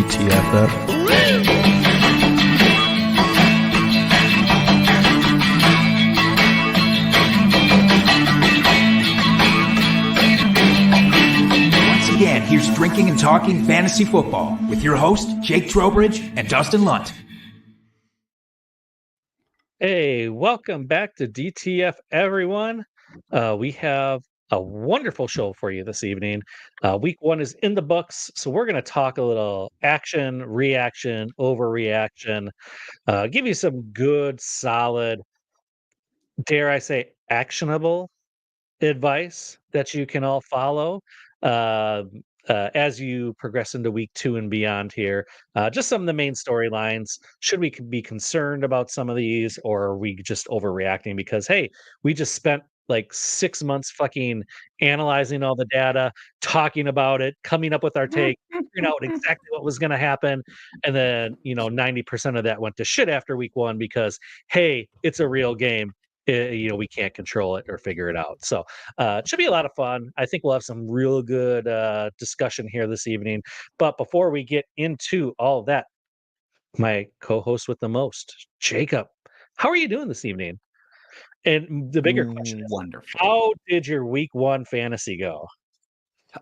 DTFF. Once again, here's Drinking and Talking Fantasy Football with your host, Jake Trowbridge and Dustin Lunt. Hey, welcome back to DTF, everyone. We have a wonderful show for you this evening. Week one is in the books, so we're going to talk a little action, reaction, overreaction, give you some good, solid, dare I say, actionable advice that you can all follow as you progress into week two and beyond here. Just some of the main storylines. Should we be concerned about some of these, or are we just overreacting? Because, hey, we just spent like 6 months fucking analyzing all the data, talking about it, coming up with our take, figuring out exactly what was going to happen. And then, 90% of that went to shit after week one because, hey, it's a real game. We can't control it or figure it out. So it should be a lot of fun. I think we'll have some real good discussion here this evening. But before we get into all of that, my co-host with the most, Jacob, how are you doing this evening? And the bigger question is, Wonderful. how did your week one fantasy go?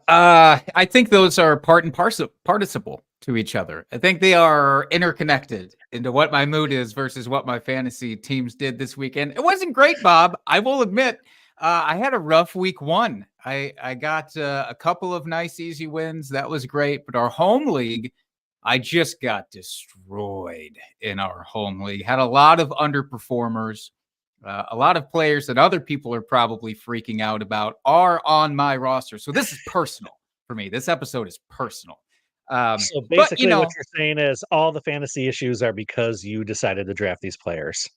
I think those are part and participle to each other. I think they are interconnected into what my mood is versus what my fantasy teams did this weekend. It wasn't great, Bob. I will admit, I had a rough week one. I got a couple of nice, easy wins. That was great. But our home league, I just got destroyed in our home league. Had a lot of underperformers. A lot of players that other people are probably freaking out about are on my roster. So this is personal for me. This episode is personal. So basically what you're saying is all the fantasy issues are because you decided to draft these players.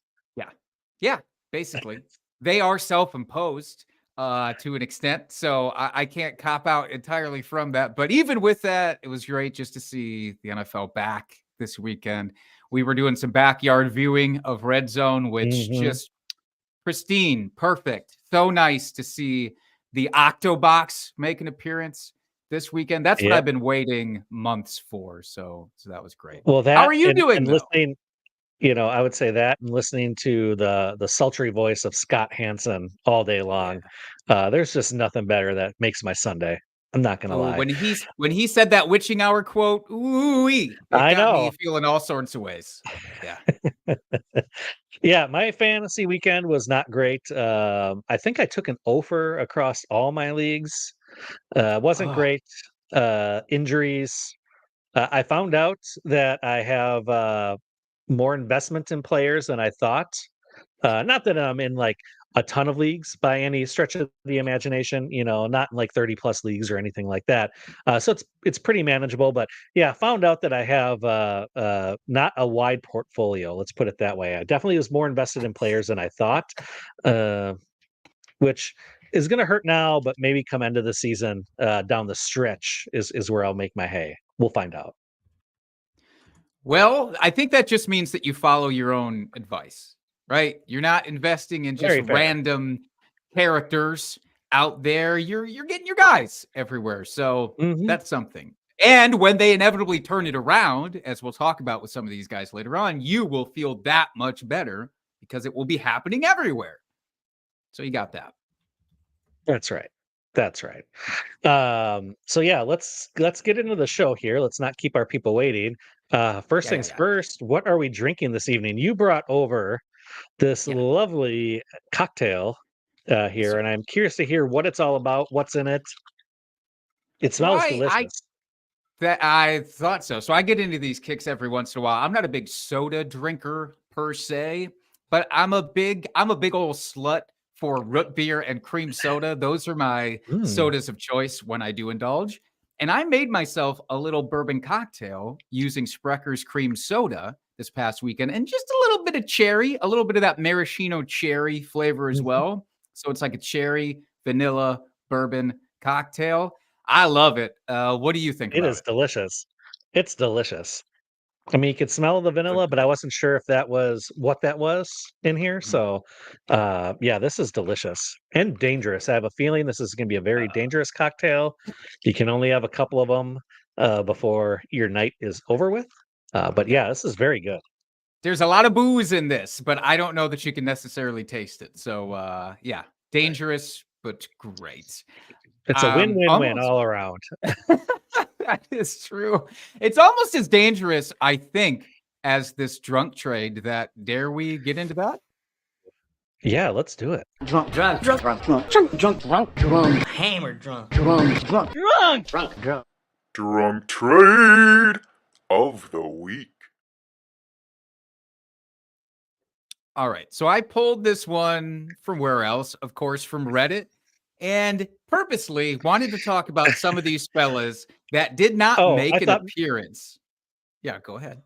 Yeah, basically. They are self-imposed to an extent. So I can't cop out entirely from that. But even with that, it was great just to see the NFL back this weekend. We were doing some backyard viewing of Red Zone, which just pristine, perfect. So nice to see the Octobox make an appearance this weekend. That's what I've been waiting months for. So that was great. Well, how are you doing? And listening, I would say that and listening to the sultry voice of Scott Hansen all day long. There's just nothing better that makes my Sunday. I'm not gonna lie. When he said that witching hour quote, it got me feeling all sorts of ways. Yeah. Yeah, my fantasy weekend was not great. I think I took an offer across all my leagues. Wasn't great. Injuries. I found out that I have more investment in players than I thought. Not that I'm in like a ton of leagues by any stretch of the imagination, not in like 30 plus leagues or anything like that. So it's pretty manageable, but yeah, found out that I have not a wide portfolio. Let's put it that way. I definitely was more invested in players than I thought, which is going to hurt now, but maybe come end of the season down the stretch is where I'll make my hay. We'll find out. Well, I think that just means that you follow your own advice. Right? You're not investing in just random characters out there. You're getting your guys everywhere. So that's something. And when they inevitably turn it around, as we'll talk about with some of these guys later on, you will feel that much better because it will be happening everywhere. So you got that. That's right. So yeah, let's get into the show here. Let's not keep our people waiting. First things first, what are we drinking this evening? You brought over this lovely cocktail here, and I'm curious to hear what it's all about, what's in it. It smells delicious. I thought so. So I get into these kicks every once in a while. I'm not a big soda drinker per se, but I'm a big old slut for root beer and cream soda. Those are my sodas of choice when I do indulge. And I made myself a little bourbon cocktail using Sprecker's cream soda this past weekend, and just a little bit of cherry, a little bit of that maraschino cherry flavor as well. So it's like a cherry, vanilla, bourbon cocktail. I love it. What do you think about it? It is delicious. It's delicious. I mean, you could smell the vanilla, but I wasn't sure if that was what that was in here. So, yeah, this is delicious and dangerous. I have a feeling this is going to be a very dangerous cocktail. You can only have a couple of them. before your night is over with. But yeah, this is very good. There's a lot of booze in this, but I don't know that you can necessarily taste it. So yeah, dangerous but great. It's a win-win-win Almost all around. that is true. It's almost as dangerous, I think, as this drunk trade. That dare we get into that? Yeah, let's do it. Drunk, drunk, drunk, drunk, drunk, drunk, drunk, drunk, drunk, hammered, drunk, drunk, drunk, drunk, drunk, drunk. Drunk trade of the week. All right. So I pulled this one from where else? Of course, from Reddit, and purposely wanted to talk about some of these fellas that did not Oh, make I an thought appearance. Yeah, go ahead.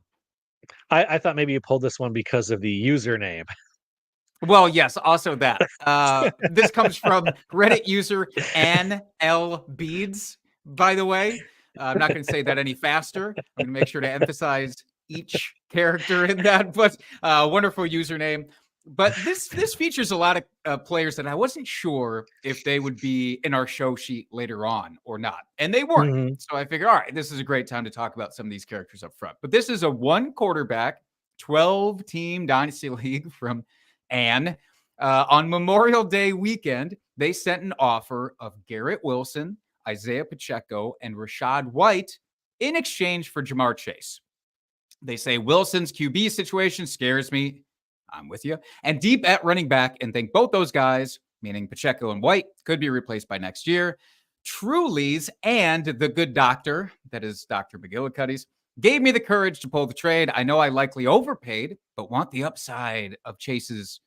I thought maybe you pulled this one because of the username. Well, yes, also that. This comes from Reddit user Ann L. Beads, by the way. I'm not going to say that any faster. I'm going to make sure to emphasize each character in that, but wonderful username. But this features a lot of players that I wasn't sure if they would be in our show sheet later on or not. And they weren't. Mhm. So I figured, all right, this is a great time to talk about some of these characters up front. But this is a 1 quarterback, 12 team dynasty league from Anne. On Memorial Day weekend, they sent an offer of Garrett Wilson, Isaiah Pacheco, and Rashad White in exchange for Jamar Chase. They say Wilson's QB situation scares me. I'm with you. And deep at running back, and think both those guys, meaning Pacheco and White, could be replaced by next year. Truly's and the good doctor, that is Dr. McGillicuddy's, gave me the courage to pull the trade. I know I likely overpaid, but want the upside of Chase's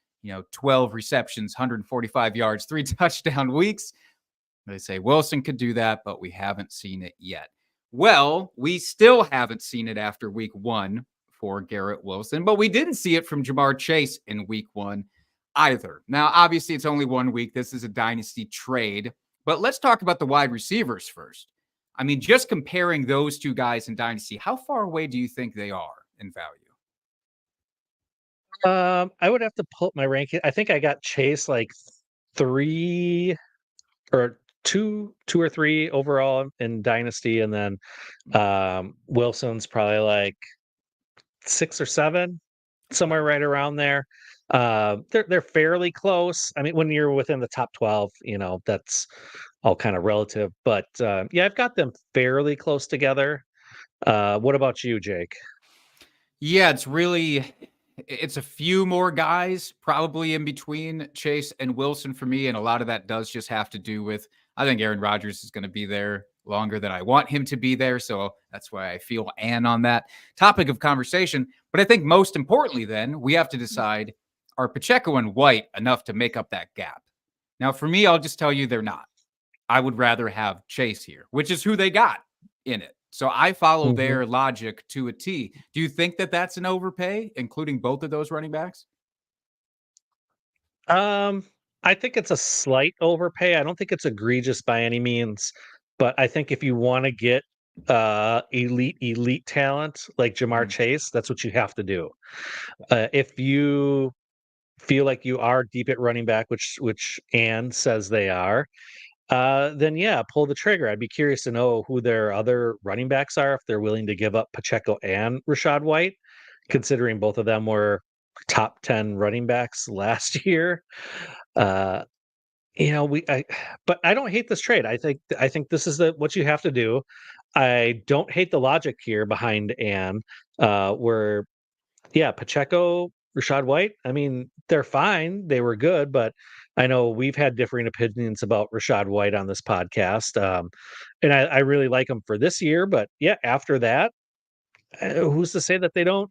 12 receptions, 145 yards, 3 touchdown weeks. They say Wilson could do that, but we haven't seen it yet. Well, we still haven't seen it after week 1 for Garrett Wilson, but we didn't see it from Jamar Chase in week 1 either. Now, obviously, it's only 1 week. This is a dynasty trade, but let's talk about the wide receivers first. I mean, just comparing those two guys in dynasty, how far away do you think they are in value? I would have to pull up my ranking. I think I got Chase like 3 or 2 or 3 overall in Dynasty, and then Wilson's probably like 6 or 7, somewhere right around there. They're fairly close. I mean, when you're within the top 12, that's all kind of relative. But yeah, I've got them fairly close together. What about you, Jake? Yeah, it's a few more guys probably in between Chase and Wilson for me. And a lot of that does just have to do with, I think Aaron Rodgers is going to be there longer than I want him to be there. So that's why I feel Ann on that topic of conversation. But I think most importantly, then we have to decide, are Pacheco and White enough to make up that gap? Now, for me, I'll just tell you they're not. I would rather have Chase here, which is who they got in it. So I follow their logic to a T. Do you think that that's an overpay, including both of those running backs? I think it's a slight overpay. I don't think it's egregious by any means, but I think if you want to get elite talent like Jamar Chase, that's what you have to do. If you feel like you are deep at running back, which Ann says they are, then yeah, pull the trigger. I'd be curious to know who their other running backs are if they're willing to give up Pacheco and Rashad White, considering both of them were top 10 running backs last year. Uh, but I don't hate this trade. I think this is what you have to do. I don't hate the logic here behind Ann, where yeah, Pacheco, Rashad White, I mean, they're fine. They were good, but I know we've had differing opinions about Rashad White on this podcast. And I really like him for this year, but yeah, after that, who's to say that they don't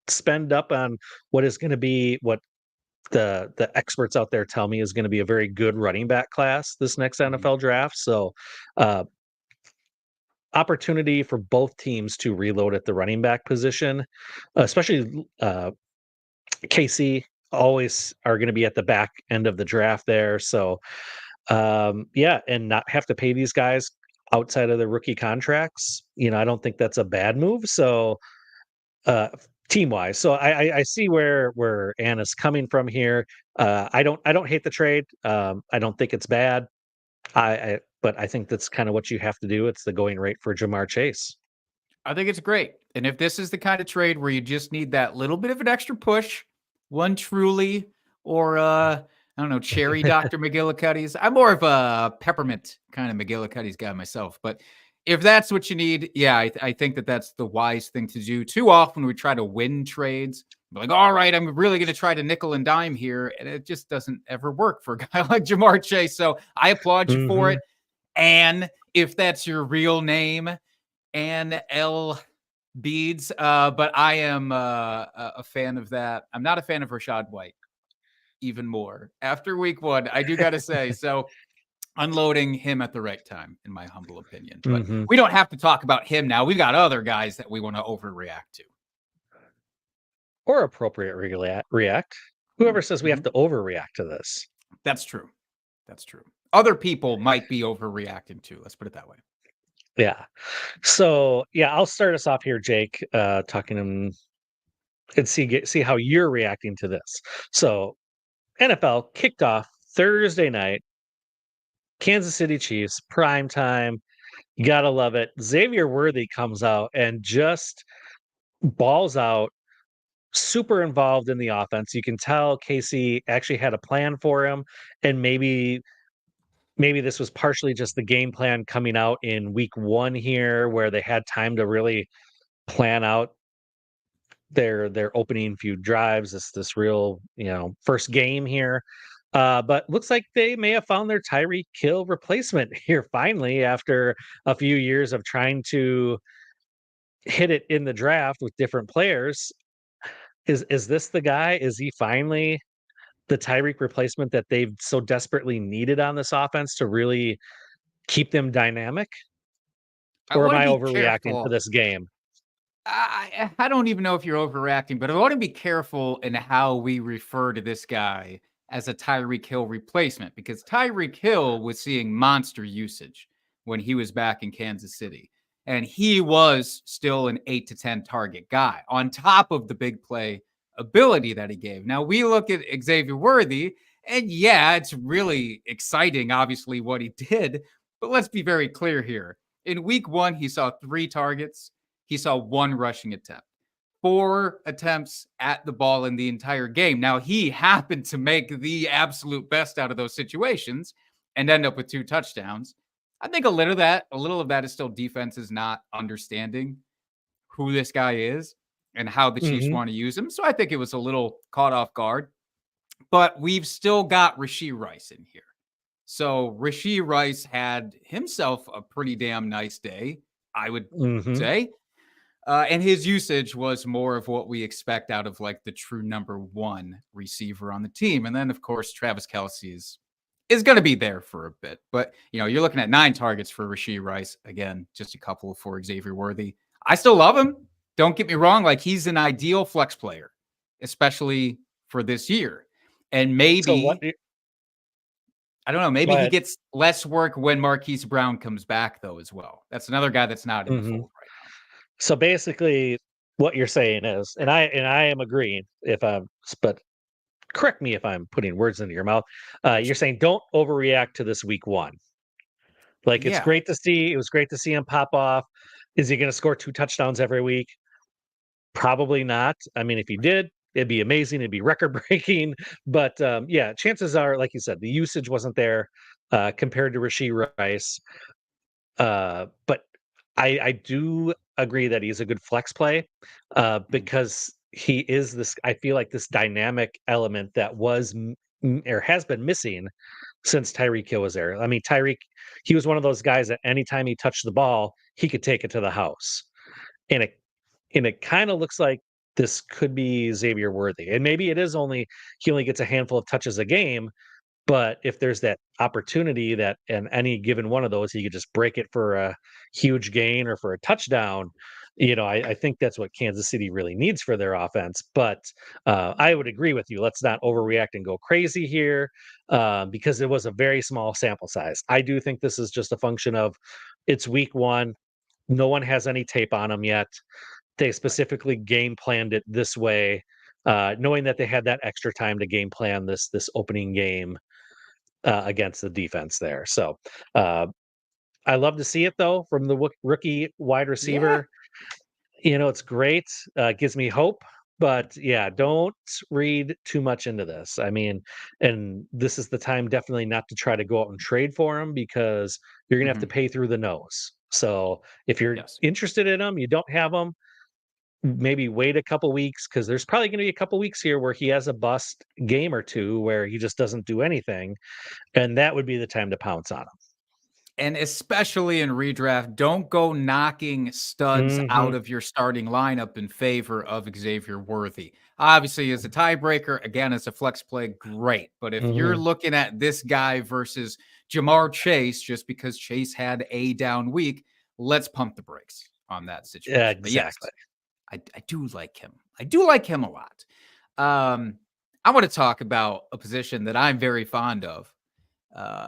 spend up on what is going to be what the experts out there tell me is going to be a very good running back class this next NFL draft. So, uh, opportunity for both teams to reload at the running back position, especially KC always are going to be at the back end of the draft there. So, yeah, and not have to pay these guys outside of the rookie contracts. I don't think that's a bad move. So, team wise, so I see where Anna's coming from here. I don't hate the trade. I don't think it's bad. But I think that's kind of what you have to do. It's the going rate for Jamar Chase. I think it's great. And if this is the kind of trade where you just need that little bit of an extra push, one truly, or I don't know, cherry Dr. McGillicuddy's. I'm more of a peppermint kind of McGillicuddy's guy myself. But if that's what you need, yeah, I think that's the wise thing to do. Too often we try to win trades. We're like, all right, I'm really going to try to nickel and dime here. And it just doesn't ever work for a guy like Jamar Chase. So I applaud you for it. And if that's your real name, Ann L. Beads, but I am a fan of that. I'm not a fan of Rashad White even more. After week 1, I do got to say, so unloading him at the right time, in my humble opinion. But we don't have to talk about him now. We've got other guys that we want to overreact to. Or appropriate react. Whoever says we have to overreact to this. That's true. That's true. Other people might be overreacting too. Let's put it that way. Yeah. So, yeah, I'll start us off here, Jake, talking and see how you're reacting to this. So, NFL kicked off Thursday night. Kansas City Chiefs, prime time. You gotta love it. Xavier Worthy comes out and just balls out, super involved in the offense. You can tell Casey actually had a plan for him, and maybe this was partially just the game plan coming out in week 1 here, where they had time to really plan out their opening few drives. This real, first game here. But looks like they may have found their Tyreek Hill replacement here finally after a few years of trying to hit it in the draft with different players. Is this the guy? Is he finally the Tyreek replacement that they've so desperately needed on this offense to really keep them dynamic? Or am I overreacting to this game? I don't even know if you're overreacting, but I want to be careful in how we refer to this guy as a Tyreek Hill replacement, because Tyreek Hill was seeing monster usage when he was back in Kansas City. And he was still an 8 to 10 target guy on top of the big play ability that he gave. Now we look at Xavier Worthy, and yeah, it's really exciting, obviously, what he did. But let's be very clear here. In week 1, he saw 3 targets. He saw 1 rushing attempt, 4 attempts at the ball in the entire game. Now, he happened to make the absolute best out of those situations and end up with 2 touchdowns. I think a little of that is still defenses not understanding who this guy is and how the Chiefs want to use him. So I think it was a little caught off guard. But we've still got Rashee Rice in here. So Rashee Rice had himself a pretty damn nice day, I would say. And his usage was more of what we expect out of like the true number 1 receiver on the team. And then, of course, Travis Kelce is going to be there for a bit. But, you're looking at 9 targets for Rashee Rice. Again, just a couple for Xavier Worthy. I still love him. Don't get me wrong. Like, he's an ideal flex player, especially for this year. And maybe, I don't know, maybe he gets less work when Marquise Brown comes back, though, as well. That's another guy that's not in the fold right now. So basically, what you're saying is, and I am agreeing. But correct me if I'm putting words into your mouth. You're saying don't overreact to this week 1. Like, it's great to see. It was great to see him pop off. Is he going to score 2 touchdowns every week? Probably not. I mean, if he did, it'd be amazing. It'd be record breaking. But chances are, like you said, the usage wasn't there compared to Rashee Rice. But I do agree that he's a good flex play because he is this. I feel like this dynamic element that was or has been missing since Tyreek Hill was there. I mean, Tyreek, he was one of those guys that anytime he touched the ball, he could take it to the house, and it kind of looks like this could be Xavier Worthy, and maybe it is he only gets a handful of touches a game. But if there's that opportunity that in any given one of those, he could just break it for a huge gain or for a touchdown, I think that's what Kansas City really needs for their offense. But I would agree with you. Let's not overreact and go crazy here because it was a very small sample size. I do think this is just a function of it's week 1. No one has any tape on them yet. They specifically game planned it this way, knowing that they had that extra time to game plan this opening game. against the defense there. So I love to see it though from the rookie wide receiver. It's great. Gives me hope. But yeah, don't read too much into this. I mean, and this is the time definitely not to try to go out and trade for him because you're going to have to pay through the nose. So if you're interested in him, you don't have him, maybe wait a couple weeks because there's probably going to be a couple weeks here where he has a bust game or two where he just doesn't do anything. And that would be the time to pounce on him. And especially in redraft, don't go knocking studs out of your starting lineup in favor of Xavier Worthy. Obviously, as a tiebreaker, again, as a flex play, great. But if you're looking at this guy versus Jamar Chase, just because Chase had a down week, let's pump the brakes on that situation. Yeah, exactly. But yes, I do like him. I do like him a lot. I want to talk about a position that I'm very fond of.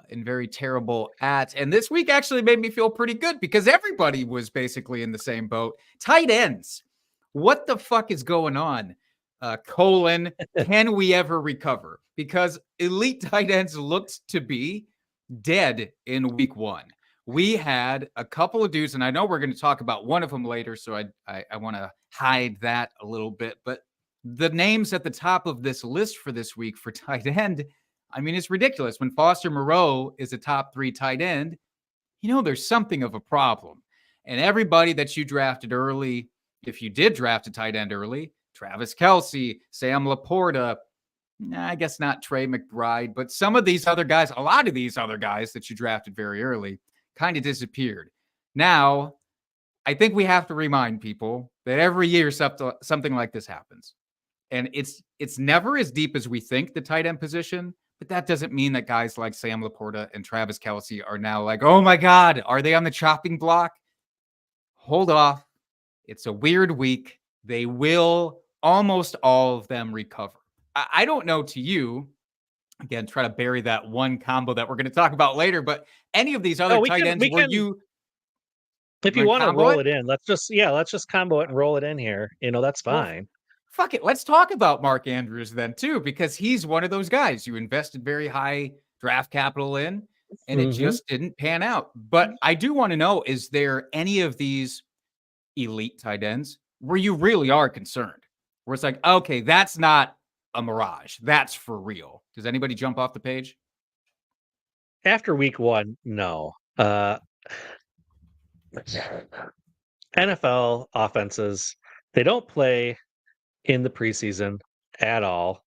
And very terrible at. And this week actually made me feel pretty good because everybody was basically in the same boat. Tight ends. What the fuck is going on? Can we ever recover? Because elite tight ends looked to be dead in week 1. We had a couple of dudes, and I know we're going to talk about one of them later, so I want to hide that a little bit. But the names at the top of this list for this week for tight end, I mean, it's ridiculous. When Foster Moreau is a top 3 tight end, there's something of a problem. And everybody that you drafted early, if you did draft a tight end early, Travis Kelce, Sam Laporta, I guess not Trey McBride, but some of these other guys, a lot of these other guys that you drafted very early kind of disappeared. Now, I think we have to remind people that every year something like this happens. And it's never as deep as we think, the tight end position. But that doesn't mean that guys like Sam Laporta and Travis Kelce are now like, oh my God, are they on the chopping block? Hold off. It's a weird week. They will, almost all of them, recover. I don't know to you, again, try to bury that one combo that we're going to talk about later, but any of these other tight ends were you... If you want to roll it in, let's just combo it and roll it in here. That's fine. Well, fuck it. Let's talk about Mark Andrews then too, because he's one of those guys you invested very high draft capital in, and it just didn't pan out. But I do want to know, is there any of these elite tight ends where you really are concerned? Where it's like, okay, that's not a mirage. That's for real. Does anybody jump off the page? After week 1, no. NFL offenses, they don't play in the preseason at all.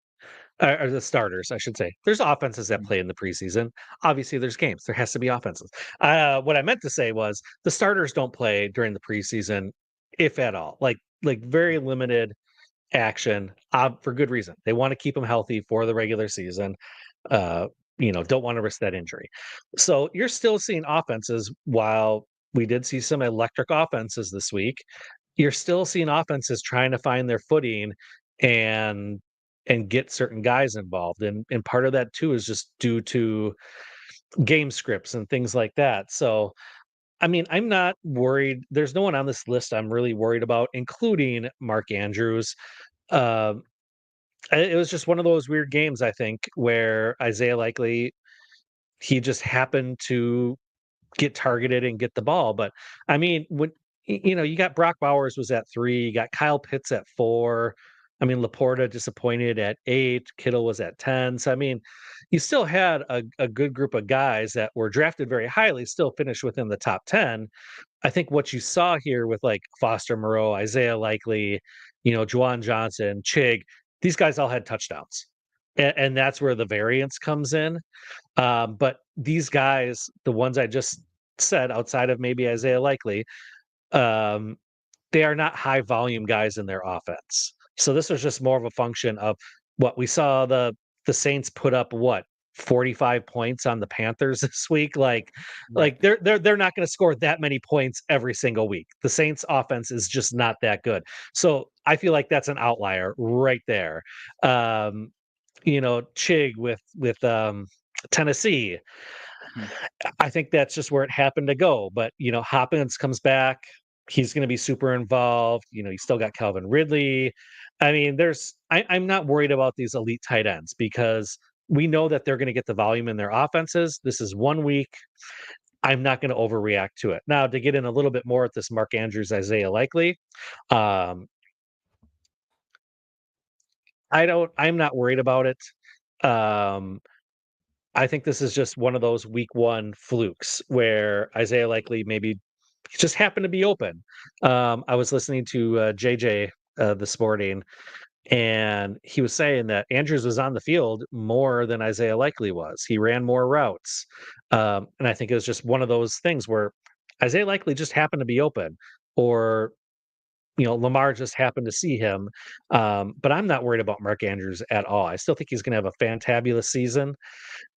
Or the starters, I should say. There's offenses that play in the preseason. Obviously, there's games. There has to be offenses. What I meant to say was the starters don't play during the preseason, if at all. Like very limited action for good reason. They want to keep them healthy for the regular season. Don't want to risk that injury. So you're still seeing offenses. While we did see some electric offenses this week, you're still seeing offenses trying to find their footing and get certain guys involved. And part of that too is just due to game scripts and things like that. So, I mean, I'm not worried. There's no one on this list I'm really worried about, including Mark Andrews. It was just one of those weird games, I think, where Isaiah Likely, he just happened to get targeted and get the ball. But I mean, when you got Brock Bowers was at 3, you got Kyle Pitts at 4. I mean, Laporta disappointed at 8, Kittle was at 10. So I mean, you still had a good group of guys that were drafted very highly, still finished within the top 10. I think what you saw here with like Foster Moreau, Isaiah Likely, Juwan Johnson, Chig, these guys all had touchdowns. And that's where the variance comes in. But these guys, the ones I just said, outside of maybe Isaiah Likely, they are not high volume guys in their offense. So this was just more of a function of what we saw the Saints put up 45 points on the Panthers this week. Like they're not going to score that many points every single week. The Saints offense is just not that good. So I feel like that's an outlier right there. Chig with Tennessee. I think that's just where it happened to go. But Hopkins comes back. He's going to be super involved. You still got Calvin Ridley. I mean, I'm not worried about these elite tight ends because we know that they're going to get the volume in their offenses. This is 1 week. I'm not going to overreact to it. Now, to get in a little bit more at this Mark Andrews, Isaiah Likely, um, I'm not worried about it. Um, I think this is just one of those week 1 flukes where Isaiah Likely maybe just happened to be open. I was listening to JJ this morning, and he was saying that Andrews was on the field more than Isaiah Likely was. He ran more routes. And I think it was just one of those things where Isaiah Likely just happened to be open, or Lamar just happened to see him. But I'm not worried about Mark Andrews at all. I still think he's going to have a fantabulous season,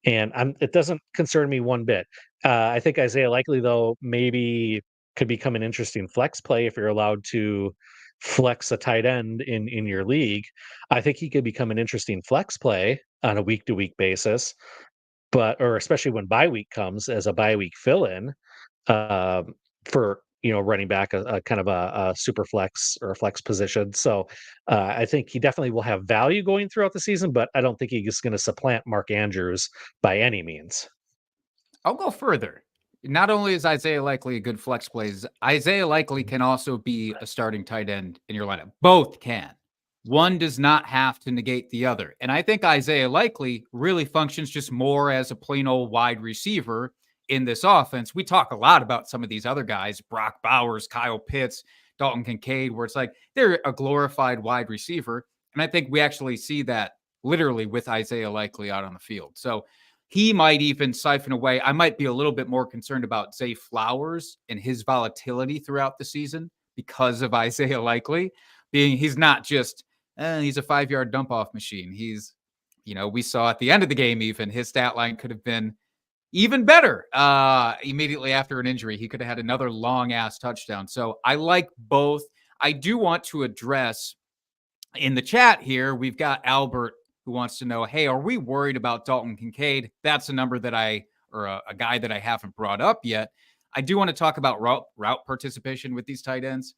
and it doesn't concern me one bit. I think Isaiah Likely, though, maybe could become an interesting flex play if you're allowed to flex a tight end in your league. I think he could become an interesting flex play on a week to week basis, or especially when bye week comes as a bye week fill in, for running back a kind of a super flex or a flex position. So I think he definitely will have value going throughout the season, but I don't think he's going to supplant Mark Andrews by any means. I'll go further. Not only is Isaiah Likely a good flex plays, Isaiah Likely can also be a starting tight end in your lineup. Both can. One does not have to negate the other. And I think Isaiah Likely really functions just more as a plain old wide receiver in this offense. We talk a lot about some of these other guys, Brock Bowers, Kyle Pitts, Dalton Kincaid, where it's like they're a glorified wide receiver. And I think we actually see that literally with Isaiah Likely out on the field. So he might even siphon away. I might be a little bit more concerned about Zay Flowers and his volatility throughout the season because of Isaiah Likely he's not just, he's a 5-yard dump off machine. He's, we saw at the end of the game, even his stat line could have been even better. Immediately after an injury, he could have had another long ass touchdown. So I like both. I do want to address in the chat here, we've got Albert who wants to know, hey, are we worried about Dalton Kincaid? That's a number that a guy that I haven't brought up yet. I do want to talk about route participation with these tight ends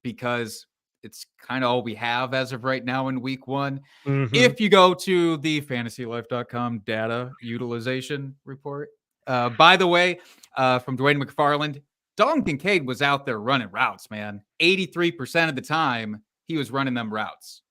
because it's kind of all we have as of right now in week 1. Mm-hmm. If you go to the fantasylife.com data utilization report, by the way, from Dwayne McFarland, Dalton Kincaid was out there running routes, man. 83% of the time, he was running them routes.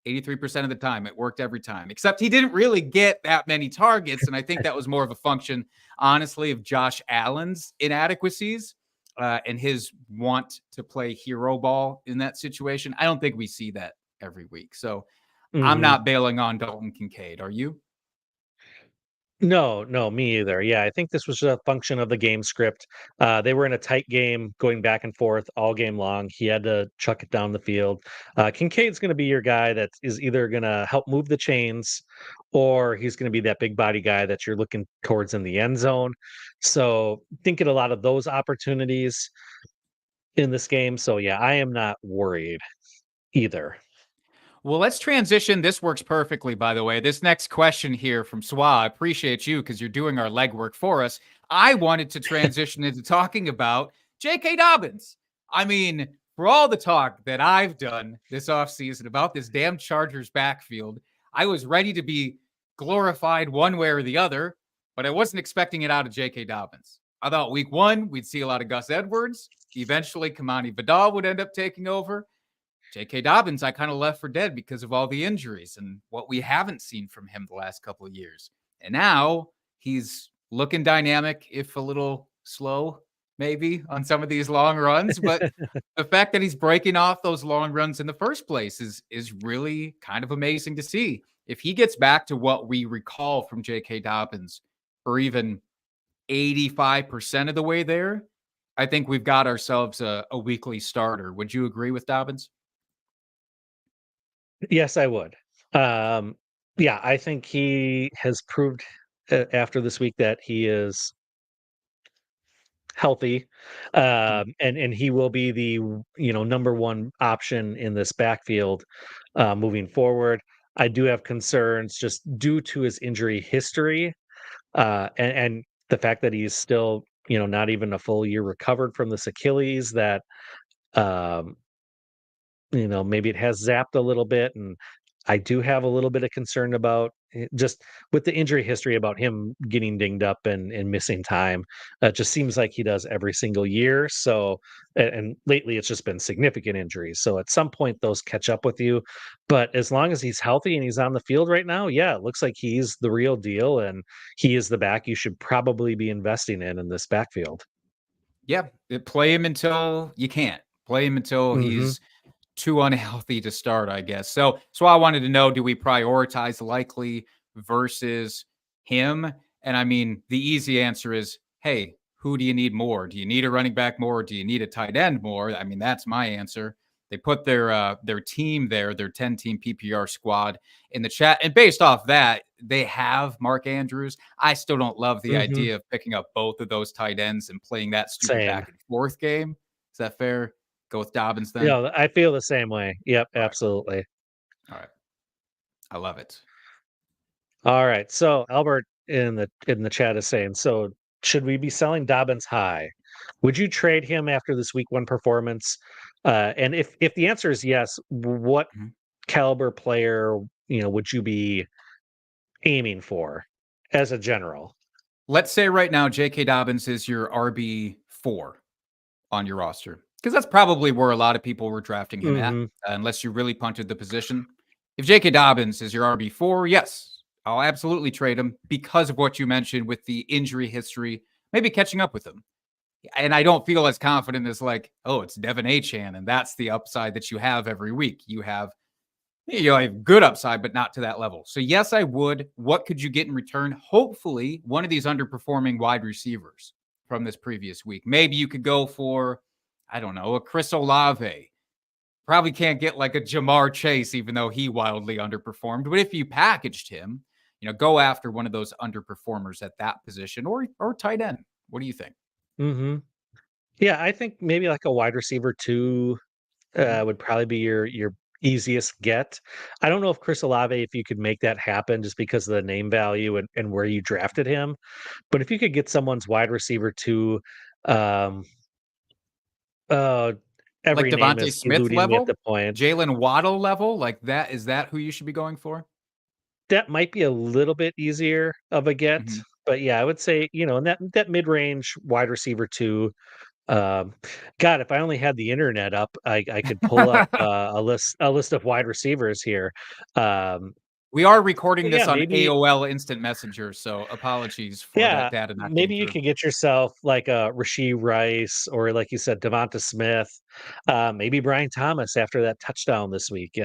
83% of the time, it worked every time, except he didn't really get that many targets. And I think that was more of a function, honestly, of Josh Allen's inadequacies and his want to play hero ball in that situation. I don't think we see that every week. So I'm not bailing on Dalton Kincaid. Are you? No, me either. Yeah, I think this was a function of the game script. They were in a tight game, going back and forth all game long. He had to chuck it down the field. Kincaid's going to be your guy that is either going to help move the chains, or he's going to be that big body guy that you're looking towards in the end zone. So thinking a lot of those opportunities in this game. So yeah, I am not worried either. Well, let's transition. This works perfectly, by the way. This next question here from Swa, I appreciate you because you're doing our legwork for us. I wanted to transition into talking about J.K. Dobbins. I mean, for all the talk that I've done this offseason about this damn Chargers backfield, I was ready to be glorified one way or the other, but I wasn't expecting it out of J.K. Dobbins. I thought week 1, we'd see a lot of Gus Edwards. Eventually, Kamani Vidal would end up taking over. J.K. Dobbins, I kind of left for dead because of all the injuries and what we haven't seen from him the last couple of years. And now he's looking dynamic, if a little slow, maybe, on some of these long runs. But the fact that he's breaking off those long runs in the first place is really kind of amazing to see. If he gets back to what we recall from J.K. Dobbins, or even 85% of the way there, I think we've got ourselves a weekly starter. Would you agree with Dobbins? Yes, I would. Yeah, I think he has proved after this week that he is healthy, and he will be the number 1 option in this backfield moving forward. I do have concerns just due to his injury history, and the fact that he's still not even a full year recovered from this Achilles. That maybe it has zapped a little bit, and I do have a little bit of concern about just with the injury history about him getting dinged up and missing time. It just seems like he does every single year. So, and lately it's just been significant injuries. So at some point those catch up with you. But as long as he's healthy and he's on the field right now, yeah, it looks like he's the real deal and he is the back you should probably be investing in this backfield. Yeah, play him until you can't. Play him until Hmm. he's too unhealthy to start, I guess. So I wanted to know, do we prioritize Likely versus him? And I mean, the easy answer is, hey, who do you need more? Do you need a running back more? Do you need a tight end more? I mean, that's my answer. They put their team there, their 10-team PPR squad in the chat. And based off that, they have Mark Andrews. I still don't love the Hmm. idea of picking up both of those tight ends and playing that stupid Same. back and forth game. Is that fair? Go with Dobbins then? Yeah, I feel the same way. Yep, All right. absolutely. All right. I love it. All right. So Albert in the chat is saying, so should we be selling Dobbins high? Would you trade him after this week one performance? And if the answer is yes, what Mhm. caliber player would you be aiming for as a general? Let's say right now J.K. Dobbins is your RB4 on your roster, because that's probably where a lot of people were drafting him at, Hmm. unless you really punted the position. If J.K. Dobbins is your RB4, yes, I'll absolutely trade him because of what you mentioned with the injury history, maybe catching up with him. And I don't feel as confident as like, oh, it's Devin Achan, and that's the upside that you have every week. You have good upside, but not to that level. So yes, I would. What could you get in return? Hopefully, one of these underperforming wide receivers from this previous week. Maybe you could go for, I don't know, a Chris Olave. Probably can't get like a Jamar Chase, even though he wildly underperformed. But if you packaged him, go after one of those underperformers at that position or tight end. What do you think? Hmm. Yeah, I think maybe like a wide receiver two Mhm. would probably be your easiest get. I don't know if Chris Olave, if you could make that happen just because of the name value and where you drafted him. But if you could get someone's wide receiver to, um, uh, Like every name Devontae is Smith eluding me at level, the point. Jalen Waddle level, like that. Is that who you should be going for? That might be a little bit easier of a get, Mhm. but yeah, I would say in that mid range wide receiver two. Um, God, if I only had the internet up, I could pull up a list of wide receivers here. Um, We are recording yeah, this on maybe. AOL Instant Messenger, so apologies for that Yeah, data not getting maybe you through. could get yourself like a Rasheed Rice or like you said, Devonta Smith, maybe Brian Thomas after that touchdown this week.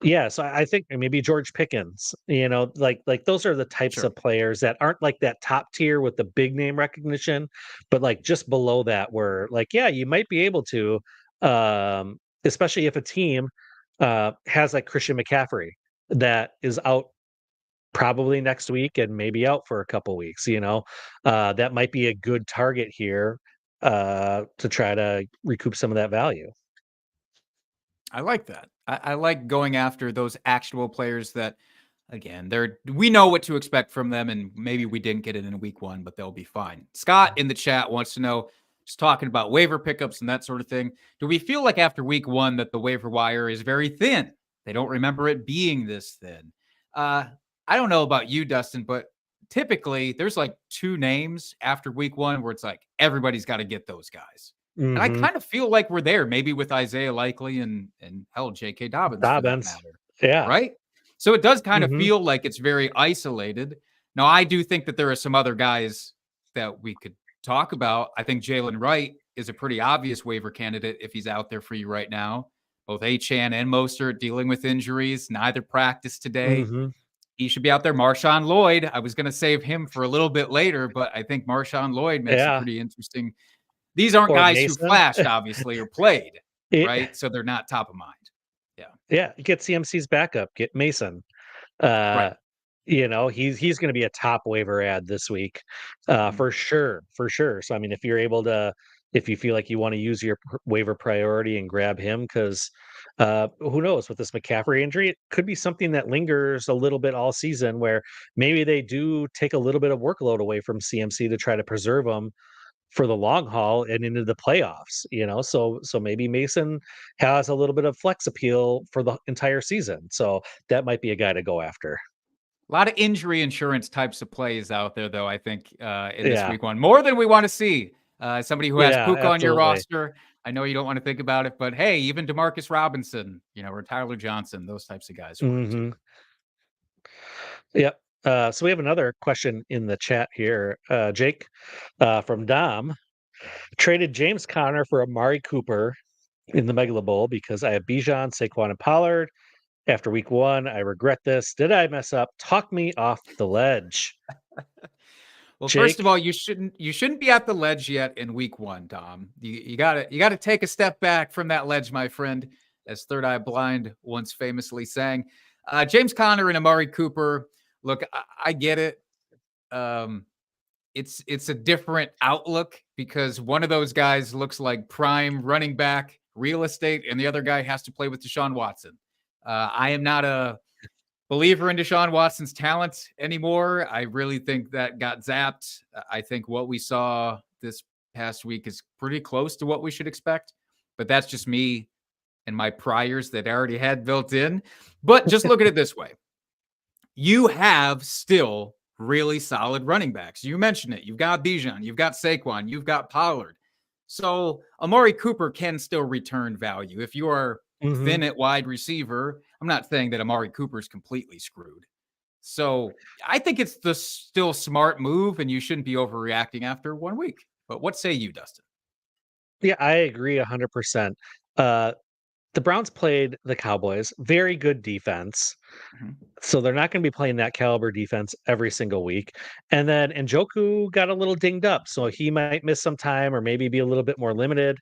Yeah, so I think maybe George Pickens. Like those are the types Sure. of players that aren't like that top tier with the big name recognition, but like just below that, where like yeah, you might be able to, especially if a team has like Christian McCaffrey that is out probably next week and maybe out for a couple weeks, that might be a good target here to try to recoup some of that value. I like that. I like going after those actual players that, again, we know what to expect from them, and maybe we didn't get it in week one, but they'll be fine. Scott in the chat wants to know, just talking about waiver pickups and that sort of thing. Do we feel like after week one that the waiver wire is very thin? They don't remember it being this thin. Uh, I don't know about you, Dustin, but typically there's like two names after week one where it's like everybody's got to get those guys. And I Hmm. kind of feel like we're there, maybe with Isaiah Likely and hell, J.K. Dobbins for that Dobbins, matter, yeah. right? So it does kind of Hmm. feel like it's very isolated. Now, I do think that there are some other guys that we could talk about. I think Jalen Wright is a pretty obvious waiver candidate if he's out there for you right now. Both Achan and Mostert dealing with injuries, neither practiced today. Hmm. He should be out there. Marshawn Lloyd, I was going to save him for a little bit later, but I think Marshawn Lloyd makes a Yeah, pretty interesting. These aren't or guys who Mason. flashed, obviously, or played, It, right? So they're not top of mind. Yeah. yeah, get CMC's backup, get Mason. Right. Uh, he's going to be a top waiver ad this week, Mhm. for sure, for sure. So I mean, if you feel like you want to use your waiver priority and grab him, because who knows with this McCaffrey injury, it could be something that lingers a little bit all season, where maybe they do take a little bit of workload away from CMC to try to preserve him for the long haul and into the playoffs, so maybe Mason has a little bit of flex appeal for the entire season. So that might be a guy to go after. A lot of injury insurance types of plays out there, though, I think, in this Yeah. week one. More than we want to see. Somebody who has Yeah, Puka on your absolutely. roster, I know you don't want to think about it, but hey, even Demarcus Robinson, or Tyler Johnson, those types of guys work too. Hmm. Yep. So we have another question in the chat here. Jake, from Dom, traded James Conner for Amari Cooper in the Megala Bowl because I have Bijan, Saquon, and Pollard. After week one, I regret this. Did I mess up? Talk me off the ledge. Well, first of Jake? all, you shouldn't be at the ledge yet in week one, Dom. You gotta take a step back from that ledge, my friend, as Third Eye Blind once famously sang. James Conner and Amari Cooper. Look, I get it. Um, it's a different outlook because one of those guys looks like prime running back real estate, and the other guy has to play with Deshaun Watson. I am not a believer in Deshaun Watson's talent anymore. I really think that got zapped. I think what we saw this past week is pretty close to what we should expect, but that's just me and my priors that I already had built in. But just look at it this way. You have still really solid running backs. You mentioned it. You've got Bijan, you've got Saquon, you've got Pollard. So Amari Cooper can still return value. If you are Hmm. thin at wide receiver, I'm not saying that Amari Cooper is completely screwed. So I think it's the still smart move, and you shouldn't be overreacting after 1 week. But what say you, Dustin? Yeah, I agree 100%. Uh, the Browns played the Cowboys, very good defense. Mhm. So they're not going to be playing that caliber defense every single week. And then Njoku got a little dinged up, so he might miss some time or maybe be a little bit more limited.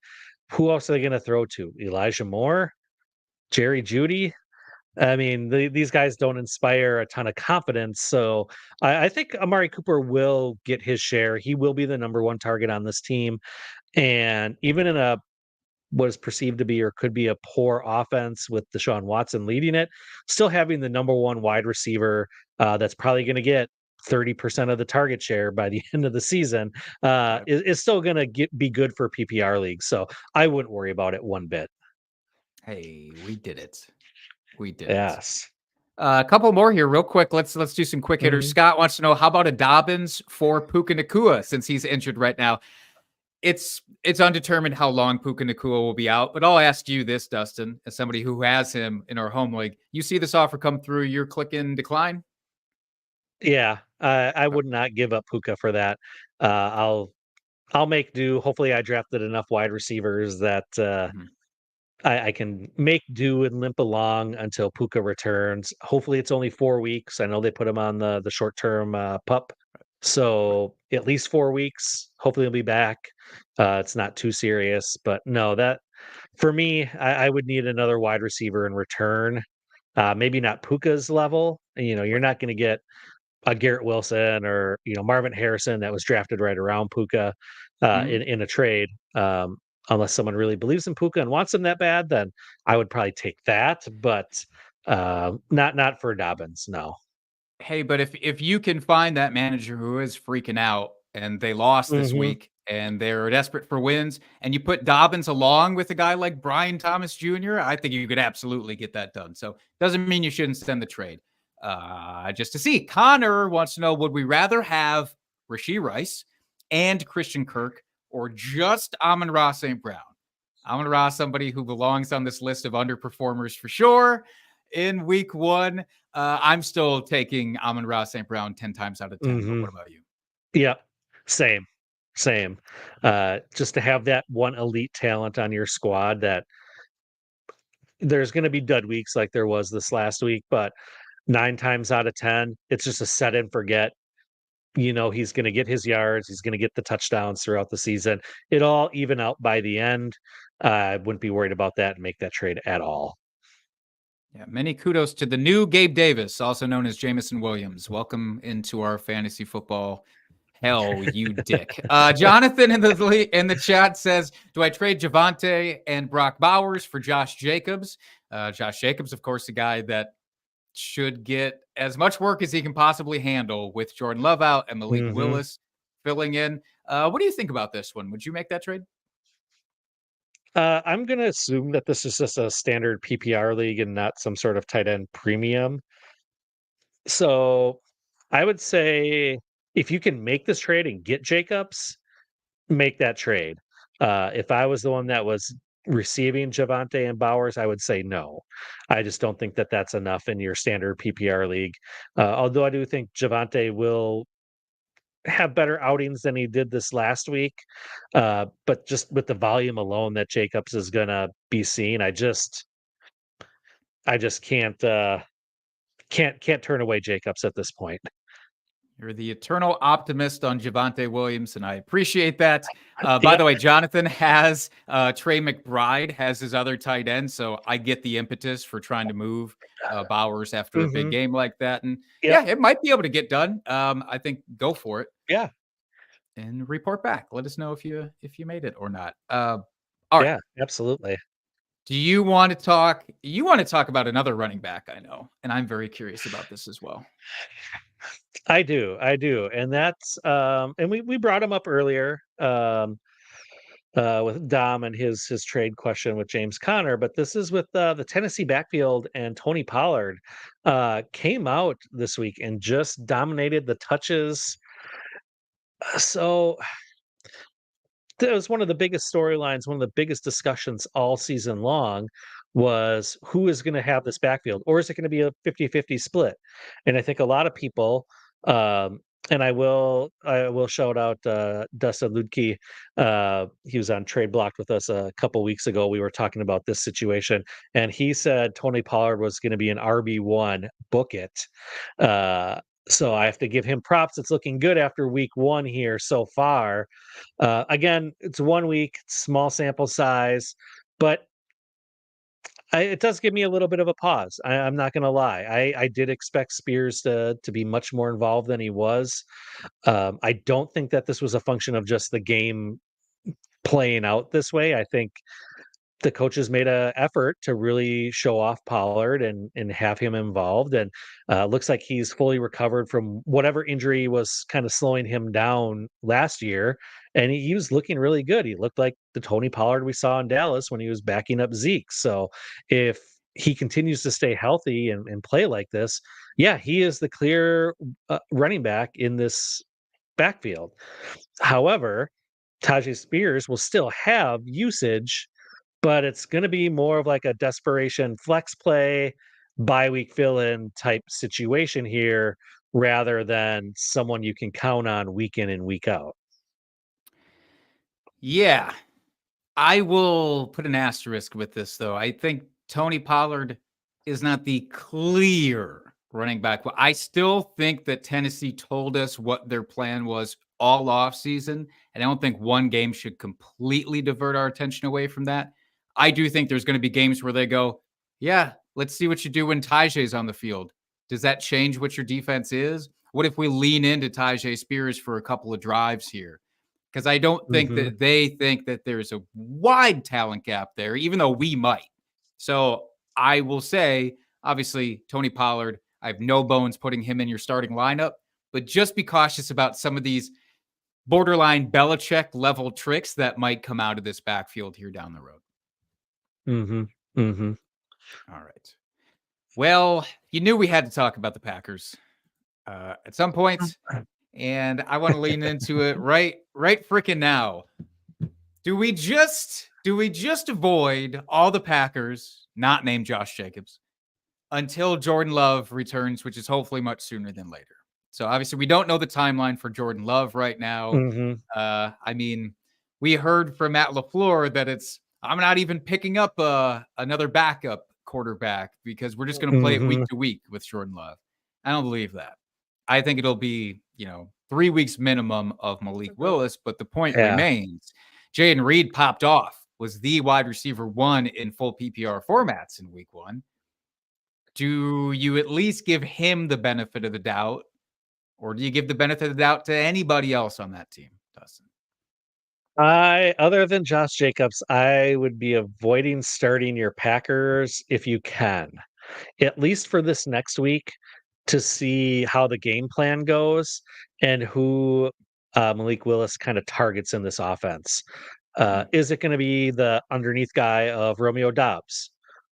Who else are they going to throw to? Elijah Moore, Jerry Judy? I mean, these guys don't inspire a ton of confidence. So I think Amari Cooper will get his share. He will be the number one target on this team. And even in a what is perceived to be or could be a poor offense with Deshaun Watson leading it, still having the number one wide receiver that's probably going to get 30% of the target share by the end of the season Yep. is still going to be good for PPR leagues. So I wouldn't worry about it one bit. Hey, we did it. We did it. Yes. A couple more here, real quick. Let's do some quick hitters. Mhm. Scott wants to know, how about a Dobbins for Puka Nacua since he's injured right now? It's undetermined how long Puka Nacua will be out, but I'll ask you this, Dustin, as somebody who has him in our home league. You see this offer come through, you're clicking decline? Yeah, I would not give up Puka for that. I'll make do. Hopefully, I drafted enough wide receivers that Mhm. I can make do and limp along until Puka returns. Hopefully, it's only 4 weeks. I know they put him on the short term pup, so at least 4 weeks. Hopefully, he'll be back. It's not too serious, but no, that for me, I would need another wide receiver in return. Maybe not Puka's level. You're Right. not going to get a Garrett Wilson or Marvin Harrison that was drafted right around Puka Mhm. in a trade. Unless someone really believes in Puka and wants him that bad, then I would probably take that. But not for Dobbins. No. Hey, but if you can find that manager who is freaking out and they lost this Hmm. week and they're desperate for wins, and you put Dobbins along with a guy like Brian Thomas Jr., I think you could absolutely get that done. So doesn't mean you shouldn't send the trade. Just to see, Connor wants to know: would we rather have Rashee Rice and Christian Kirk, or just Amon-Ra St. Brown? Amon-Ra, somebody who belongs on this list of underperformers for sure in week one. I'm still taking Amon-Ra St. Brown 10 times out of 10, but Hmm. what about you? Yeah. Same. Same. Just to have that one elite talent on your squad that there's going to be dud weeks like there was this last week, but 9 times out of 10, it's just a set and forget. He's going to get his yards. He's going to get the touchdowns throughout the season. It all even out by the end. I wouldn't be worried about that and make that trade at all. Yeah, many kudos to the new Gabe Davis, also known as Jamison Williams. Welcome into our fantasy football hell, you dick. Jonathan in the chat says, do I trade Javante and Brock Bowers for Josh Jacobs? Josh Jacobs, of course, a guy that should get as much work as he can possibly handle with Jordan Love out and Malik Hmm. Willis. filling in. What do you think about this one? Would you make that trade? I'm going to assume that this is just a standard PPR league and not some sort of tight end premium. So I would say if you can make this trade and get Jacobs, make that trade. If I was the one that was receiving Javante and Bowers, I would say no. I just don't think that that's enough in your standard PPR league. Although I do think Javante will have better outings than he did this last week. But just with the volume alone that Jacobs is gonna be seeing, I just can't turn away Jacobs at this point. You're the eternal optimist on Javante Williams, and I appreciate that. By Yep. the way, Jonathan has Trey McBride has his other tight end, so I get the impetus for trying to move Bowers after a big Mhm. game like that. And Yep. yeah, it might be able to get done. I think go for it Yeah. and report back. Let us know if you made it or not. All right. Yeah, absolutely. Do you want to talk? You want to talk about another running back? I know, and I'm very curious about this as well. I do. And that's and we brought him up earlier with Dom and his trade question with James Conner, but this is with the Tennessee backfield, and Tony Pollard came out this week and just dominated the touches. So that was one of the biggest storylines, one of the biggest discussions all season long was who is going to have this backfield, or is it going to be a 50-50 split? And I think a lot of people, um, and I will shout out Dustin Ludke. He was on Trade Blocked with us a couple weeks ago. We were talking about this situation, and he said Tony Pollard was going to be an RB1. Book it. So I have to give him props. It's looking good after week one here so far. Again, it's 1 week, small sample size, but it does give me a little bit of a pause. I'm not going to lie. I did expect Spears to be much more involved than he was. I don't think that this was a function of just the game playing out this way. I think the coaches made a effort to really show off Pollard and have him involved, and looks like he's fully recovered from whatever injury was kind of slowing him down last year, and he was looking really good. He looked like the Tony Pollard we saw in Dallas when he was backing up Zeke. So if he continues to stay healthy and play like this, yeah, he is the clear running back in this backfield. However, Tajay Spears will still have usage, but it's gonna be more of like a desperation flex play, bye-week fill-in type situation here rather than someone you can count on week in and week out. Yeah, I will put an asterisk with this, though. I think Tony Pollard is not the clear running back. But I still think that Tennessee told us what their plan was all offseason. And I don't think one game should completely divert our attention away from that. I do think there's going to be games where they go, yeah, let's see what you do when Tajay's on the field. Does that change what your defense is? What if we lean into Tajay Spears for a couple of drives here? Because I don't think Mhm. that they think that there's a wide talent gap there, even though we might. So I will say, obviously, Tony Pollard, I have no bones putting him in your starting lineup, but just be cautious about some of these borderline Belichick level tricks that might come out of this backfield here down the road. Mhm. Mhm. All right. Well, you knew we had to talk about the Packers at some point, and I want to lean into it right freaking now. Do we just avoid all the Packers, not named Josh Jacobs, until Jordan Love returns, which is hopefully much sooner than later? So obviously we don't know the timeline for Jordan Love right now. Mhm. I mean, we heard from Matt LaFleur that I'm not even picking up another backup quarterback because we're just going to play it week Mhm. to week with Jordan Love. I don't believe that. I think it'll be 3 weeks minimum of Malik Willis, but the point Yeah. remains. Jayden Reed popped off, was the wide receiver one in full PPR formats in week one. Do you at least give him the benefit of the doubt, or do you give the benefit of the doubt to anybody else on that team, Dustin? Other than Josh Jacobs, I would be avoiding starting your Packers if you can, at least for this next week, to see how the game plan goes and who Malik Willis kind of targets in this offense. Is it going to be the underneath guy of Romeo Dobbs,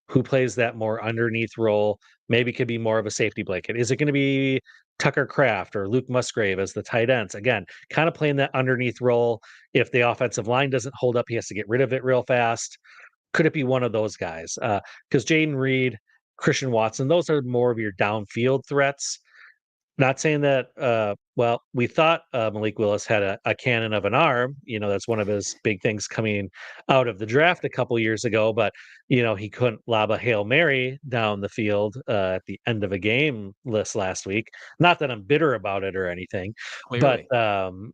who plays that more underneath role? Maybe could be more of a safety blanket. Is it going to be Tucker Kraft or Luke Musgrave as the tight ends? Again, kind of playing that underneath role. If the offensive line doesn't hold up, he has to get rid of it real fast. Could it be one of those guys? Because Jaden Reed, Christian Watson, those are more of your downfield threats. Not saying that, well, we thought Malik Willis had a cannon of an arm. That's one of his big things coming out of the draft a couple years ago, but, he couldn't lob a Hail Mary down the field at the end of a game last week. Not that I'm bitter about it or anything, but, Clearly.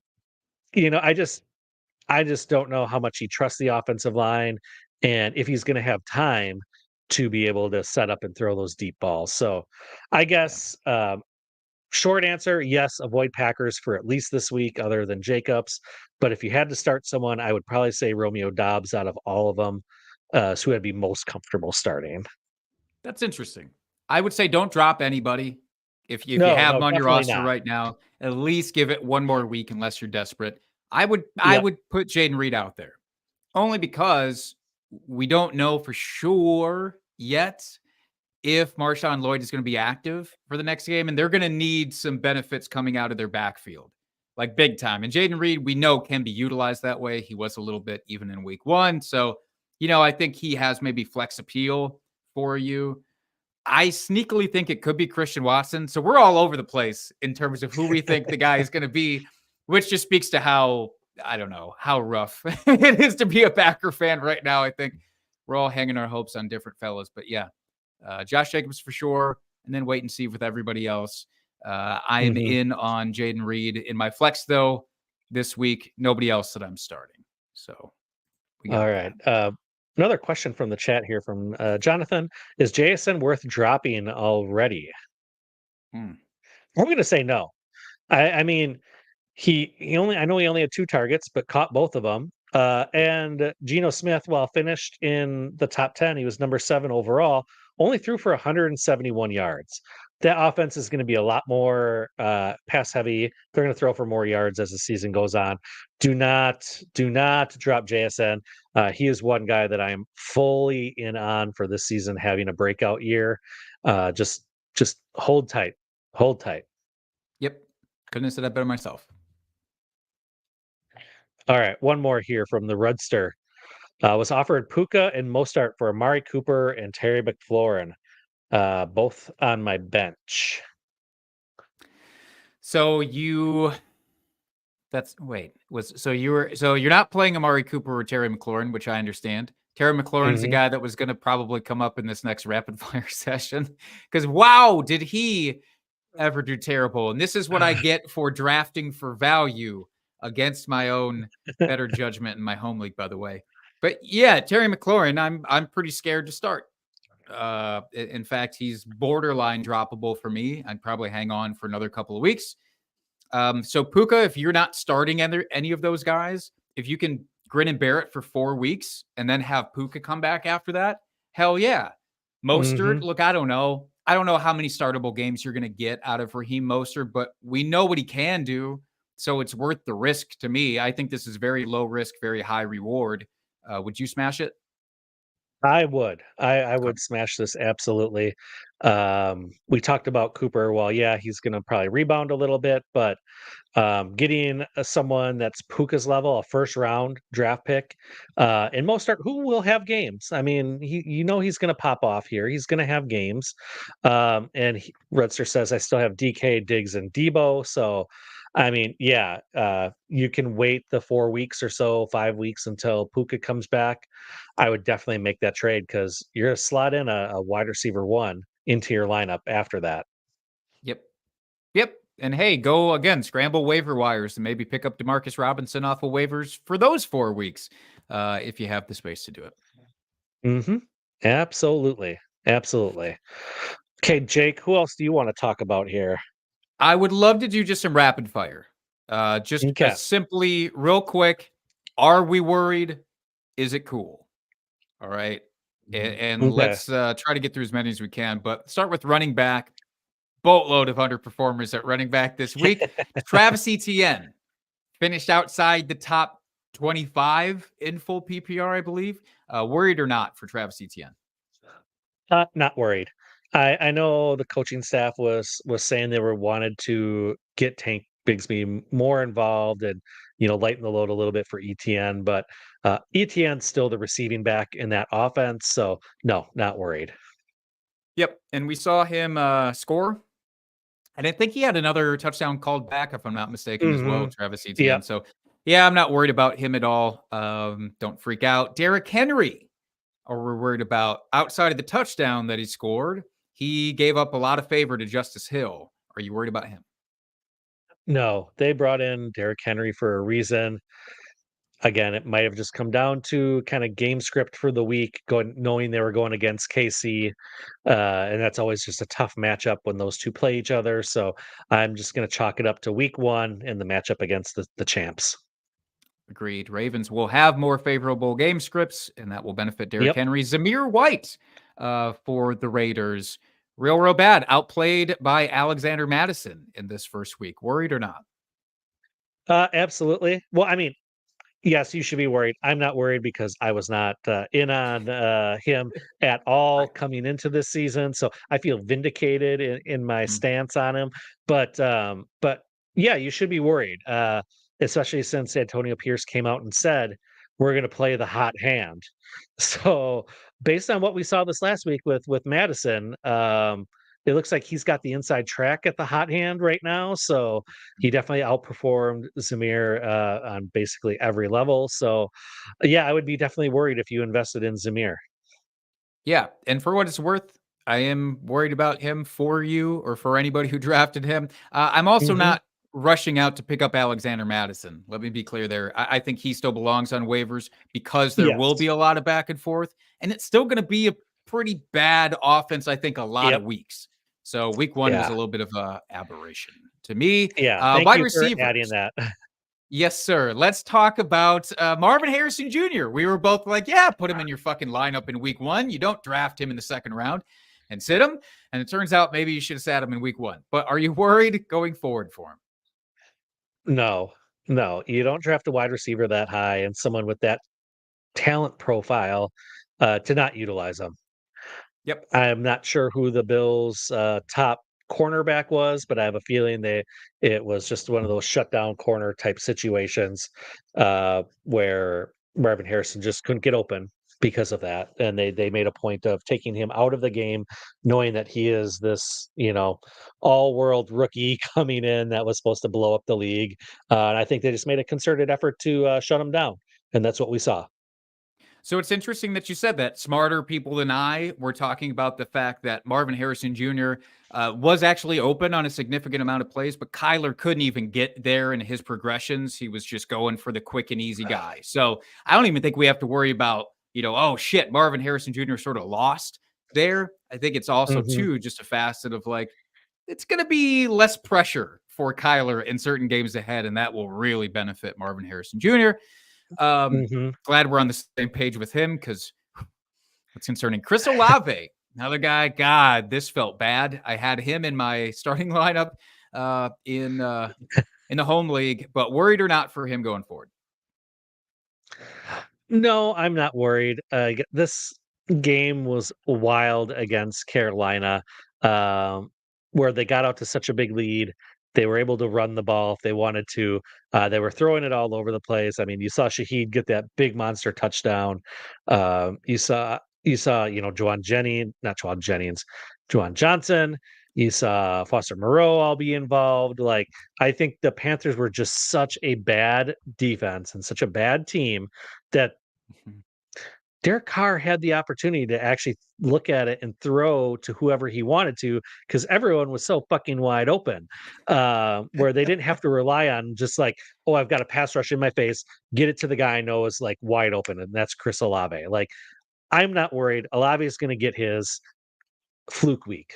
I just don't know how much he trusts the offensive line and if he's going to have time to be able to set up and throw those deep balls. So I Yeah. guess short answer, yes, avoid Packers for at least this week, other than Jacobs. But if you had to start someone, I would probably say Romeo Dobbs out of all of them, is who I'd be most comfortable starting. That's interesting. I would say don't drop anybody. If you No, have no, them on your definitely roster not. right now, at least give it one more week unless you're desperate. I Yep. would put Jaden Reed out there only because we don't know for sure yet if Marshawn Lloyd is going to be active for the next game, and they're going to need some benefits coming out of their backfield, like big time. And Jaden Reed, we know, can be utilized that way. He was a little bit even in week one. So, I think he has maybe flex appeal for you. I sneakily think it could be Christian Watson. So we're all over the place in terms of who we think the guy is going to be, which just speaks to how, I don't know, how rough it is to be a Packer fan right now. I think we're all hanging our hopes on different fellas. But yeah, Josh Jacobs for sure, and then wait and see with everybody else. I am Mhm. in on Jaden Reed. In my flex, though, this week, nobody else that I'm starting. So we All got right. that. Another question from the chat here from Jonathan: Is JSN worth dropping already? Hmm. I'm going to say no. I mean, I know he only had 2 targets, but caught both of them. And Geno Smith, while finished in the top 10, he was number 7 overall, only threw for 171 yards. That offense is going to be a lot more pass heavy. They're going to throw for more yards as the season goes on. Do not drop JSN. He is one guy that I am fully in on for this season having a breakout year. Just hold tight. Hold tight. Yep. Couldn't have said that better myself. All right, one more here from the Rudster. Was offered Puka and Mostart for Amari Cooper and Terry McLaurin, both on my bench. So you That's wait, was so you're not playing Amari Cooper or Terry McLaurin, which I understand. Terry McLaurin is a Mhm. guy that was going to probably come up in this next rapid fire session because wow, did he ever do terrible? And this is what I get for drafting for value against my own better judgment in my home league, by the way. But yeah, Terry McLaurin, I'm pretty scared to start. In fact, he's borderline droppable for me. I'd probably hang on for another couple of weeks. So Puka, if you're not starting any of those guys, if you can grin and bear it for 4 weeks and then have Puka come back after that, hell yeah. Mostert, Mhm. look, I don't know. I don't know how many startable games you're going to get out of Raheem Mostert, but we know what he can do. So it's worth the risk to me. I think this is very low risk, very high reward. Would you smash it? I would. I Okay. would smash this absolutely. We talked about Cooper. Well, yeah, he's going to probably rebound a little bit, but getting someone that's Puka's level, a first round draft pick, and Mostert, who will have games. I mean, he's going to pop off here. He's going to have games. Rudster says, I still have DK, Diggs, and Debo. So, I mean, yeah, you can wait the 4 weeks or so, 5 weeks until Puka comes back. I would definitely make that trade because you're going to slot in a wide receiver 1 into your lineup after that. Yep. Yep. And hey, go again, scramble waiver wires and maybe pick up Demarcus Robinson off of waivers for those 4 weeks if you have the space to do it. Mhm. Absolutely. Absolutely. Okay, Jake, who else do you wanna talk about here? I would love to do just some rapid fire. Just Okay. simply, real quick. Are we worried? Is it cool? All right. And Okay. let's try to get through as many as we can. But start with running back. Boatload of underperformers at running back this week. Travis Etienne. finished outside the top 25 in full PPR, I believe. Worried or not for Travis Etienne? Not worried. I know the coaching staff was saying they wanted to get Tank Bigsby more involved and lighten the load a little bit for ETN, but ETN's still the receiving back in that offense, so no, not worried. Yep, and we saw him score. And I think he had another touchdown called back, if I'm not mistaken, as well, Travis Etienne. Yep. So, yeah, I'm not worried about him at all. Don't freak out. Derrick Henry, or we're worried about outside of the touchdown that he scored. He gave up a lot of favor to Justice Hill. Are you worried about him? No, they brought in Derrick Henry for a reason. Again, it might have just come down to kind of game script for the week, knowing they were going against KC, and that's always just a tough matchup when those two play each other. So I'm just going to chalk it up to week one and the matchup against the champs. Agreed. Ravens will have more favorable game scripts, and that will benefit Derrick Yep. Henry. Zamir White for the Raiders. Real bad. Outplayed by Alexander Madison in this first week. Worried or not? Absolutely. Well, I mean, yes, you should be worried. I'm not worried because I was not in on him at all coming into this season, so I feel vindicated in my stance on him. But yeah, you should be worried, especially since Antonio Pierce came out and said we're going to play the hot hand. So based on what we saw this last week with Madison, it looks like he's got the inside track at the hot hand right now. So he definitely outperformed Zamir on basically every level. So, yeah, I would be definitely worried if you invested in Zamir. Yeah, and for what it's worth, I am worried about him for you or for anybody who drafted him. I'm also Mhm. not rushing out to pick up Alexander Madison. Let me be clear there. I think he still belongs on waivers because there will Yes. be a lot of back and forth, and it's still going to be a pretty bad offense, I think, a lot of Yep. weeks. So week one was a Yeah. little bit of a aberration to me. Yeah. Thank Wide you for adding receivers. that. Yes, sir. Let's talk about Marvin Harrison Jr. We were both like, yeah, put him in your fucking lineup in week one. You don't draft him in the second round and sit him. And it turns out maybe you should have sat him in week one. But are you worried going forward for him? No, no, you don't draft a wide receiver that high and someone with that talent profile to not utilize them. Yep. I'm not sure who the Bills' top cornerback was, but I have a feeling it was just one of those shutdown corner type situations where Marvin Harrison just couldn't get open because of that, and they made a point of taking him out of the game, knowing that he is this all world rookie coming in that was supposed to blow up the league, and I think they just made a concerted effort to shut him down, and that's what we saw. So it's interesting that you said that. Smarter people than I were talking about the fact that Marvin Harrison Jr. Was actually open on a significant amount of plays, but Kyler couldn't even get there in his progressions. He was just going for the quick and easy guy. So I don't even think we have to worry about, oh shit, Marvin Harrison Jr. sort of lost there. I think it's also Hmm. too just a facet of like, it's going to be less pressure for Kyler in certain games ahead, and that will really benefit Marvin Harrison Jr. Hmm. Glad we're on the same page with him because it's concerning. Chris Olave, another guy. God, this felt bad. I had him in my starting lineup in the home league, but worried or not for him going forward. No, I'm not worried. This game was wild against Carolina, um, where they got out to such a big lead. They were able to run the ball if they wanted to. They were throwing it all over the place. I mean, you saw Shaheed get that big monster touchdown. You saw, Juwan Johnson. You saw Foster Moreau all be involved. Like, I think the Panthers were just such a bad defense and such a bad team that Derek Carr had the opportunity to actually look at it and throw to whoever he wanted to because everyone was so fucking wide open, where they didn't have to rely on just like, oh, I've got a pass rush in my face, get it to the guy I know is like wide open, and that's Chris Olave. Like, I'm not worried. Olave is going to get his fluke week.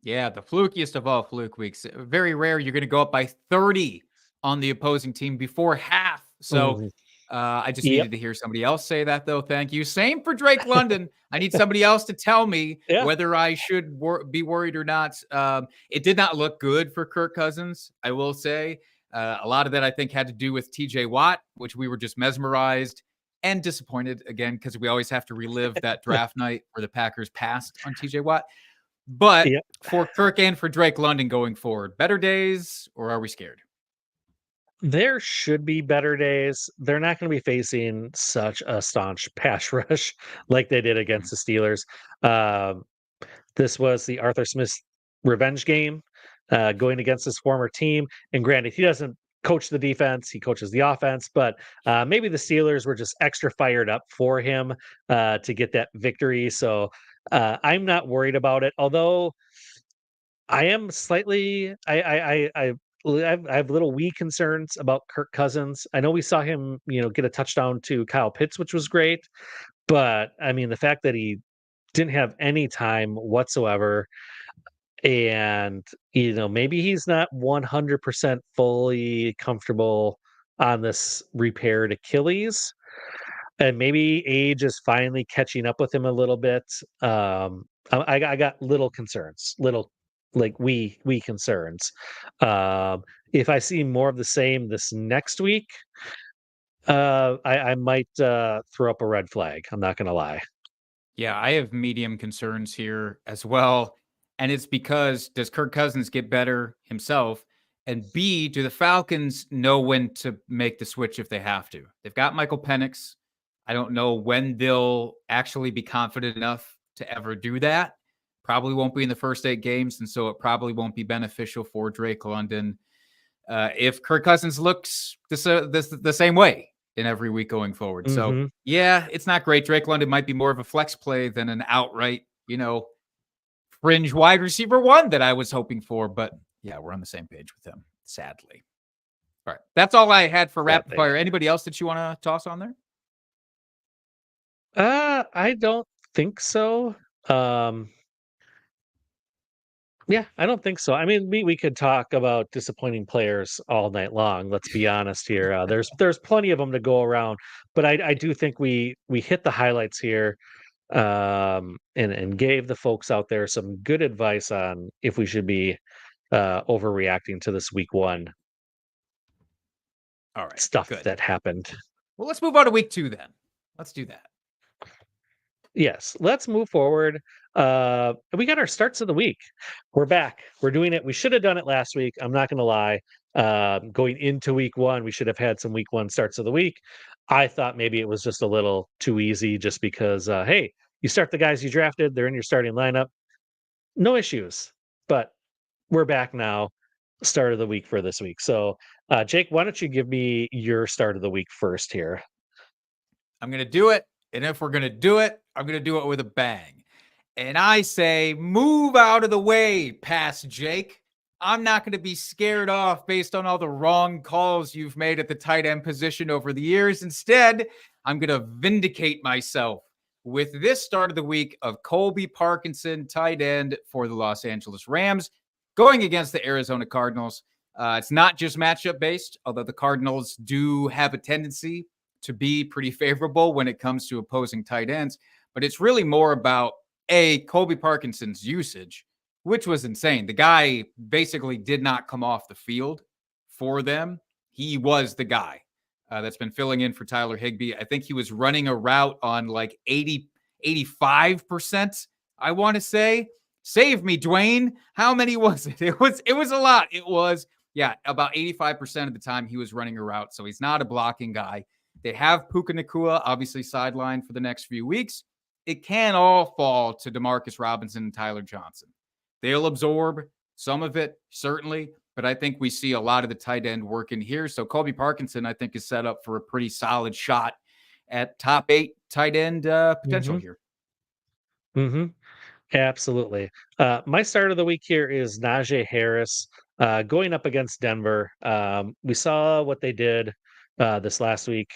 Yeah, the flukiest of all fluke weeks. Very rare you're going to go up by 30 on the opposing team before half. So Mhm. I just Yep. needed to hear somebody else say that, though. Thank you. Same for Drake London. I need somebody else to tell me Yeah. whether I should be worried or not. It did not look good for Kirk Cousins, I will say. A lot of that, I think, had to do with TJ Watt, which we were just mesmerized and disappointed again, because we always have to relive that draft night where the Packers passed on TJ Watt. But Yep. for Kirk and for Drake London going forward, better days, or are we scared? There should be better days. They're not going to be facing such a staunch pass rush like they did against the Steelers. Um, this was the Arthur Smith revenge game, going against his former team. And granted, he doesn't coach the defense; he coaches the offense. But maybe the Steelers were just extra fired up for him to get that victory. So I'm not worried about it. Although I am slightly, I have little wee concerns about Kirk Cousins. I know we saw him, get a touchdown to Kyle Pitts, which was great. But I mean, the fact that he didn't have any time whatsoever, and maybe he's not 100% fully comfortable on this repaired Achilles, and maybe age is finally catching up with him a little bit. I got little concerns, little like we concerns. If I see more of the same this next week, I might throw up a red flag. I'm not gonna lie. Yeah, I have medium concerns here as well. And it's because does Kirk Cousins get better himself? And B, do the Falcons know when to make the switch if they have to? They've got Michael Penix. I don't know when they'll actually be confident enough to ever do that. Probably won't be in the first 8 games. And so it probably won't be beneficial for Drake London if Kirk Cousins looks the same way in every week going forward. So, Mhm. yeah, it's not great. Drake London might be more of a flex play than an outright, fringe wide receiver one that I was hoping for. But yeah, we're on the same page with him, sadly. All right. That's all I had for rapid Sadly. fire. Anybody else that you want to toss on there? I don't think so. Um, yeah, I don't think so. I mean, we could talk about disappointing players all night long. Let's be honest here. There's plenty of them to go around, but I do think we hit the highlights here, and gave the folks out there some good advice on if we should be overreacting to this week one All right. stuff Good. that happened. Well, let's move on to week 2 then. Let's do that. Yes, let's move forward. We got our starts of the week. We're back. We're doing it. We should have done it last week. I'm not going to lie. Going into week one, we should have had some week one starts of the week. I thought maybe it was just a little too easy just because, hey, you start the guys you drafted, they're in your starting lineup. No issues. But we're back now. Start of the week for this week. So, Jake, why don't you give me your start of the week first here? I'm going to do it. And if we're going to do it, I'm going to do it with a bang. And I say, move out of the way, pass Jake. I'm not going to be scared off based on all the wrong calls you've made at the tight end position over the years. Instead, I'm going to vindicate myself with this start of the week of Colby Parkinson, tight end for the Los Angeles Rams, going against the Arizona Cardinals. It's not just matchup based, although the Cardinals do have a tendency to be pretty favorable when it comes to opposing tight ends. But it's really more about Colby Parkinson's usage, which was insane. The guy basically did not come off the field for them. He was the guy that's been filling in for Tyler Higbee. I think he was running a route on like 85%, I want to say. Save me, Dwayne. How many was it? It was a lot. It was, about 85% of the time he was running a route. So he's not a blocking guy. They have Puka Nacua, obviously sidelined for the next few weeks. It can all fall to Demarcus Robinson and Tyler Johnson. They'll absorb some of it, certainly, but I think we see a lot of the tight end work in here. So Colby Parkinson, I think, is set up for a pretty solid shot at top 8 tight end potential here. Mm-hmm. Absolutely. My start of the week here is Najee Harris going up against Denver. We saw what they did this last week.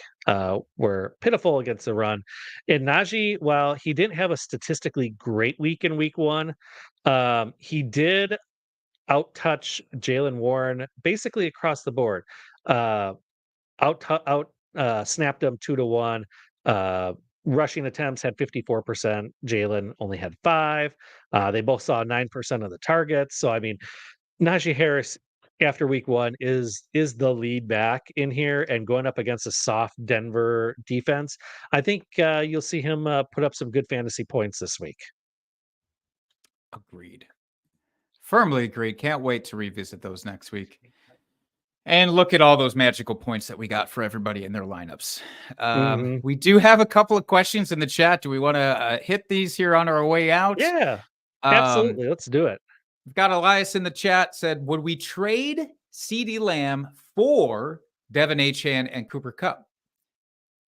Were pitiful against the run. And Najee, while he didn't have a statistically great week in week one, he did outtouch Jalen Warren basically across the board. Uh, out snapped him 2-1. Rushing attempts had 54%. Jalen only had 5. They both saw 9% of the targets. So I mean, Najee Harris after week one is the lead back in here and going up against a soft Denver defense. I think you'll see him put up some good fantasy points this week. Agreed. Firmly agreed. Can't wait to revisit those next week. And look at all those magical points that we got for everybody in their lineups. We do have a couple of questions in the chat. Do we want to hit these here on our way out? Yeah, absolutely. Let's do it. We've got Elias in the chat said, would we trade CeeDee Lamb for Devin Achane and Cooper Kupp?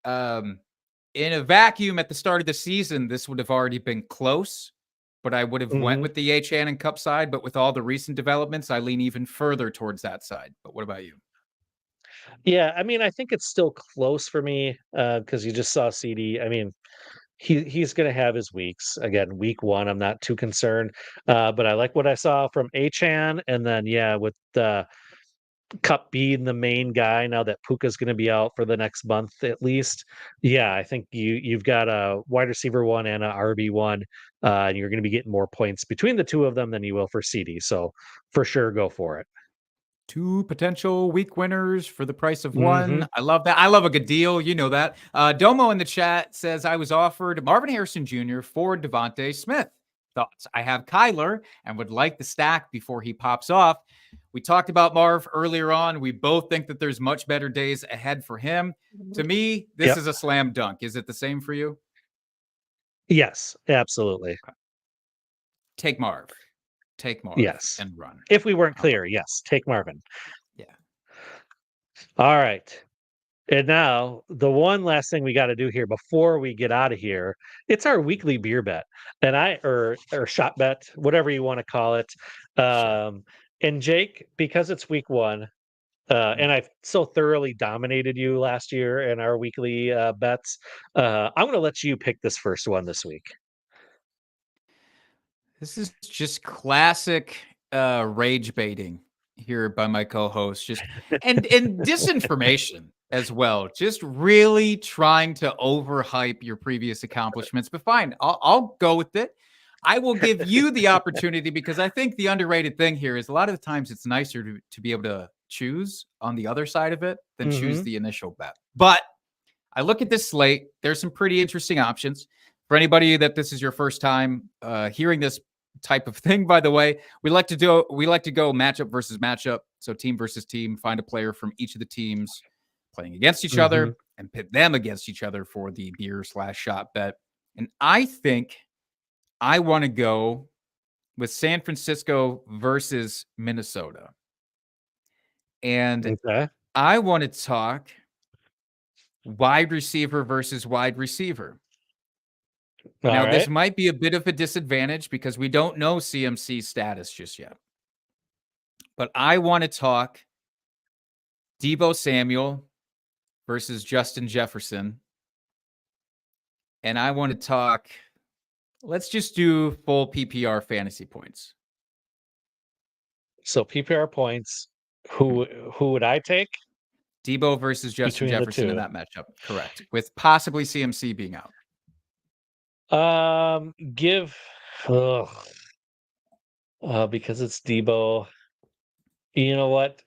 In a vacuum at the start of the season, this would have already been close, but I would have went with the Achane and Kupp side. But with all the recent developments, I lean even further towards that side. But what about you? Yeah, I mean, I think it's still close for me because you just saw CD. I mean, he's going to have his weeks. Again, week one, I'm not too concerned, but I like what I saw from Achan, and then with Cup being the main guy now that Puka's going to be out for the next month at least. Yeah, I think you've got a wide receiver one and a RB one, and you're going to be getting more points between the two of them than you will for CD. So for sure, go for it. 2 potential week winners for the price of one. I love that. I love a good deal. You know that. Domo in the chat says, I was offered Marvin Harrison Jr. for Devontae Smith. Thoughts? I have Kyler and would like the stack before he pops off. We talked about Marv earlier on. We both think that there's much better days ahead for him. To me, this is a slam dunk. Is it the same for you? Yes, absolutely. Take Marv. Take Marv. Yes. And run. If we weren't clear, yes, take Marvin. Yeah. All right. And now the one last thing we got to do here before we get out of here, it's our weekly beer bet. And or shot bet, whatever you want to call it. And Jake, because it's week one, and I've so thoroughly dominated you last year in our weekly bets, I'm going to let you pick this first one this week. This is just classic rage baiting here by my co-host, just and disinformation as well. Just really trying to overhype your previous accomplishments. But fine, I'll go with it. I will give you the opportunity because I think the underrated thing here is a lot of the times it's nicer to be able to choose on the other side of it than choose the initial bet. But I look at this slate. There's some pretty interesting options. For anybody that this is your first time hearing this type of thing, by the way, we like to go matchup versus matchup. So team versus team, find a player from each of the teams playing against each other and pit them against each other for the beer/shot bet. And I think I want to go with San Francisco versus Minnesota. And I want to talk wide receiver versus wide receiver. Now, this might be a bit of a disadvantage because we don't know CMC's status just yet. But I want to talk Deebo Samuel versus Justin Jefferson. And I want to talk, let's just do full PPR fantasy points. So PPR points, who would I take? Deebo versus Justin Jefferson in that matchup. Correct. With possibly CMC being out. Because it's Deebo. You know what?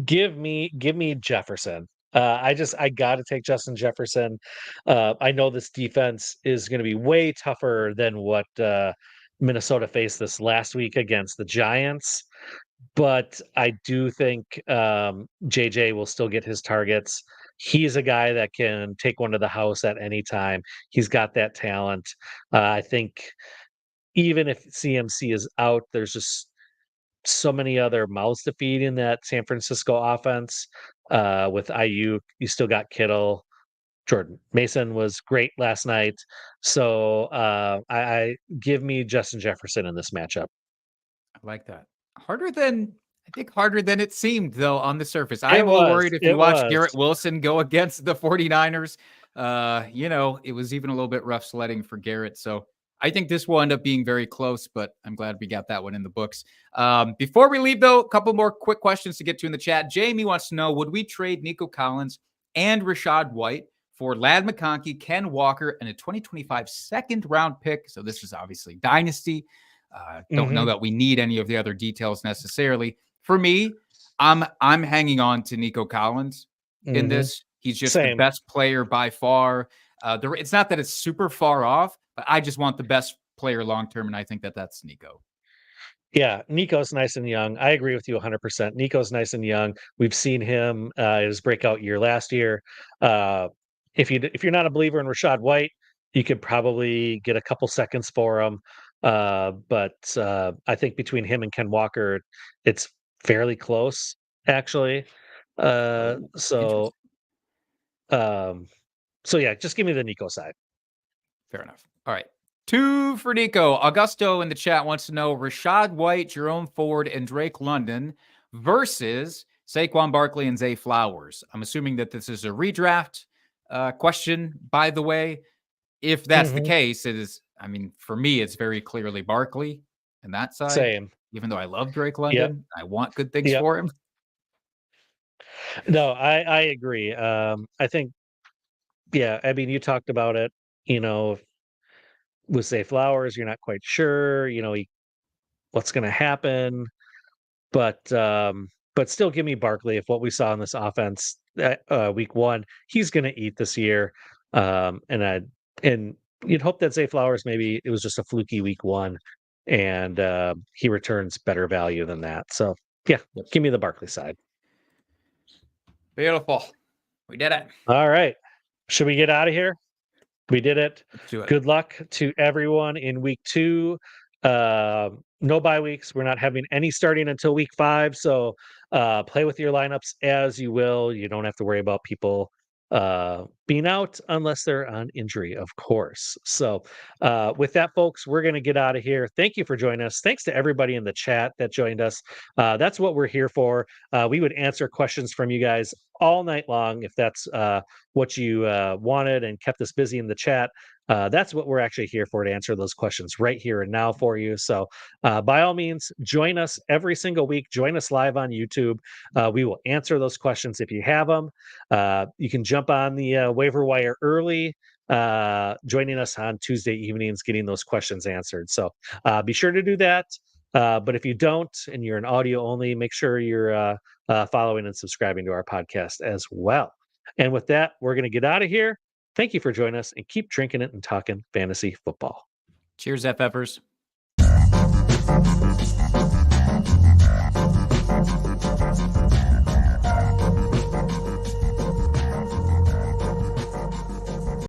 Give me Jefferson. I got to take Justin Jefferson. I know this defense is going to be way tougher than what Minnesota faced this last week against the Giants, but I do think JJ will still get his targets. He's a guy that can take one to the house at any time. He's got that talent. I think even if CMC is out, there's just so many other mouths to feed in that San Francisco offense. With IU, you still got Kittle. Jordan Mason was great last night. So I give me Justin Jefferson in this matchup. I like that. Harder than it seemed, though, on the surface. I'm a little worried if you watch Garrett Wilson go against the 49ers. It was even a little bit rough sledding for Garrett. So I think this will end up being very close, but I'm glad we got that one in the books. Before we leave, though, a couple more quick questions to get to in the chat. Jamie wants to know, would we trade Nico Collins and Rachaad White for Ladd McConkey, Ken Walker, and a 2025 second-round pick? So this is obviously Dynasty. Don't know that we need any of the other details necessarily. For me, I'm hanging on to Nico Collins in this. He's just the best player by far. It's not that it's super far off, but I just want the best player long term, and I think that that's Nico. Yeah, Nico's nice and young. I agree with you 100%. Nico's nice and young. We've seen him his breakout year last year. If you're not a believer in Rashad White, you could probably get a couple seconds for him. But I think between him and Ken Walker, it's fairly close, actually. So yeah, just give me the Nico side. Fair enough. All right. 2 for Nico. Augusto in the chat wants to know Rashad White, Jerome Ford, and Drake London versus Saquon Barkley and Zay Flowers. I'm assuming that this is a redraft question, by the way. If that's the case, it is, I mean, for me, it's very clearly Barkley and that side. Same. Even though I love Drake London, I want good things for him. No, I agree. I think, I mean, you talked about it, with Zay Flowers, you're not quite sure, what's going to happen, but still give me Barkley. If what we saw in this offense week 1, he's going to eat this year. And you'd hope that Zay Flowers, maybe it was just a fluky week 1 and he returns better value than that. So give me the Barkley side. Beautiful. We did it. All right. Should we get out of here? We did it. Let's do it. Good luck to everyone in week 2. No bye weeks. We're not having any starting until week 5. So play with your lineups as you will. You don't have to worry about people being out unless they're on injury, of course. So with that, folks, we're going to get out of here. Thank you for joining us. Thanks to everybody in the chat that joined us. That's what we're here for. We would answer questions from you guys all night long if that's what you wanted and kept us busy in the chat. That's what we're actually here for, to answer those questions right here and now for you. So by all means, join us every single week. Join us live on YouTube. We will answer those questions if you have them. You can jump on the waiver wire early, joining us on Tuesday evenings, getting those questions answered. So be sure to do that. But if you don't and you're an audio only, make sure you're following and subscribing to our podcast as well. And with that, we're going to get out of here. Thank you for joining us, and keep drinking it and talking fantasy football. Cheers, FFers.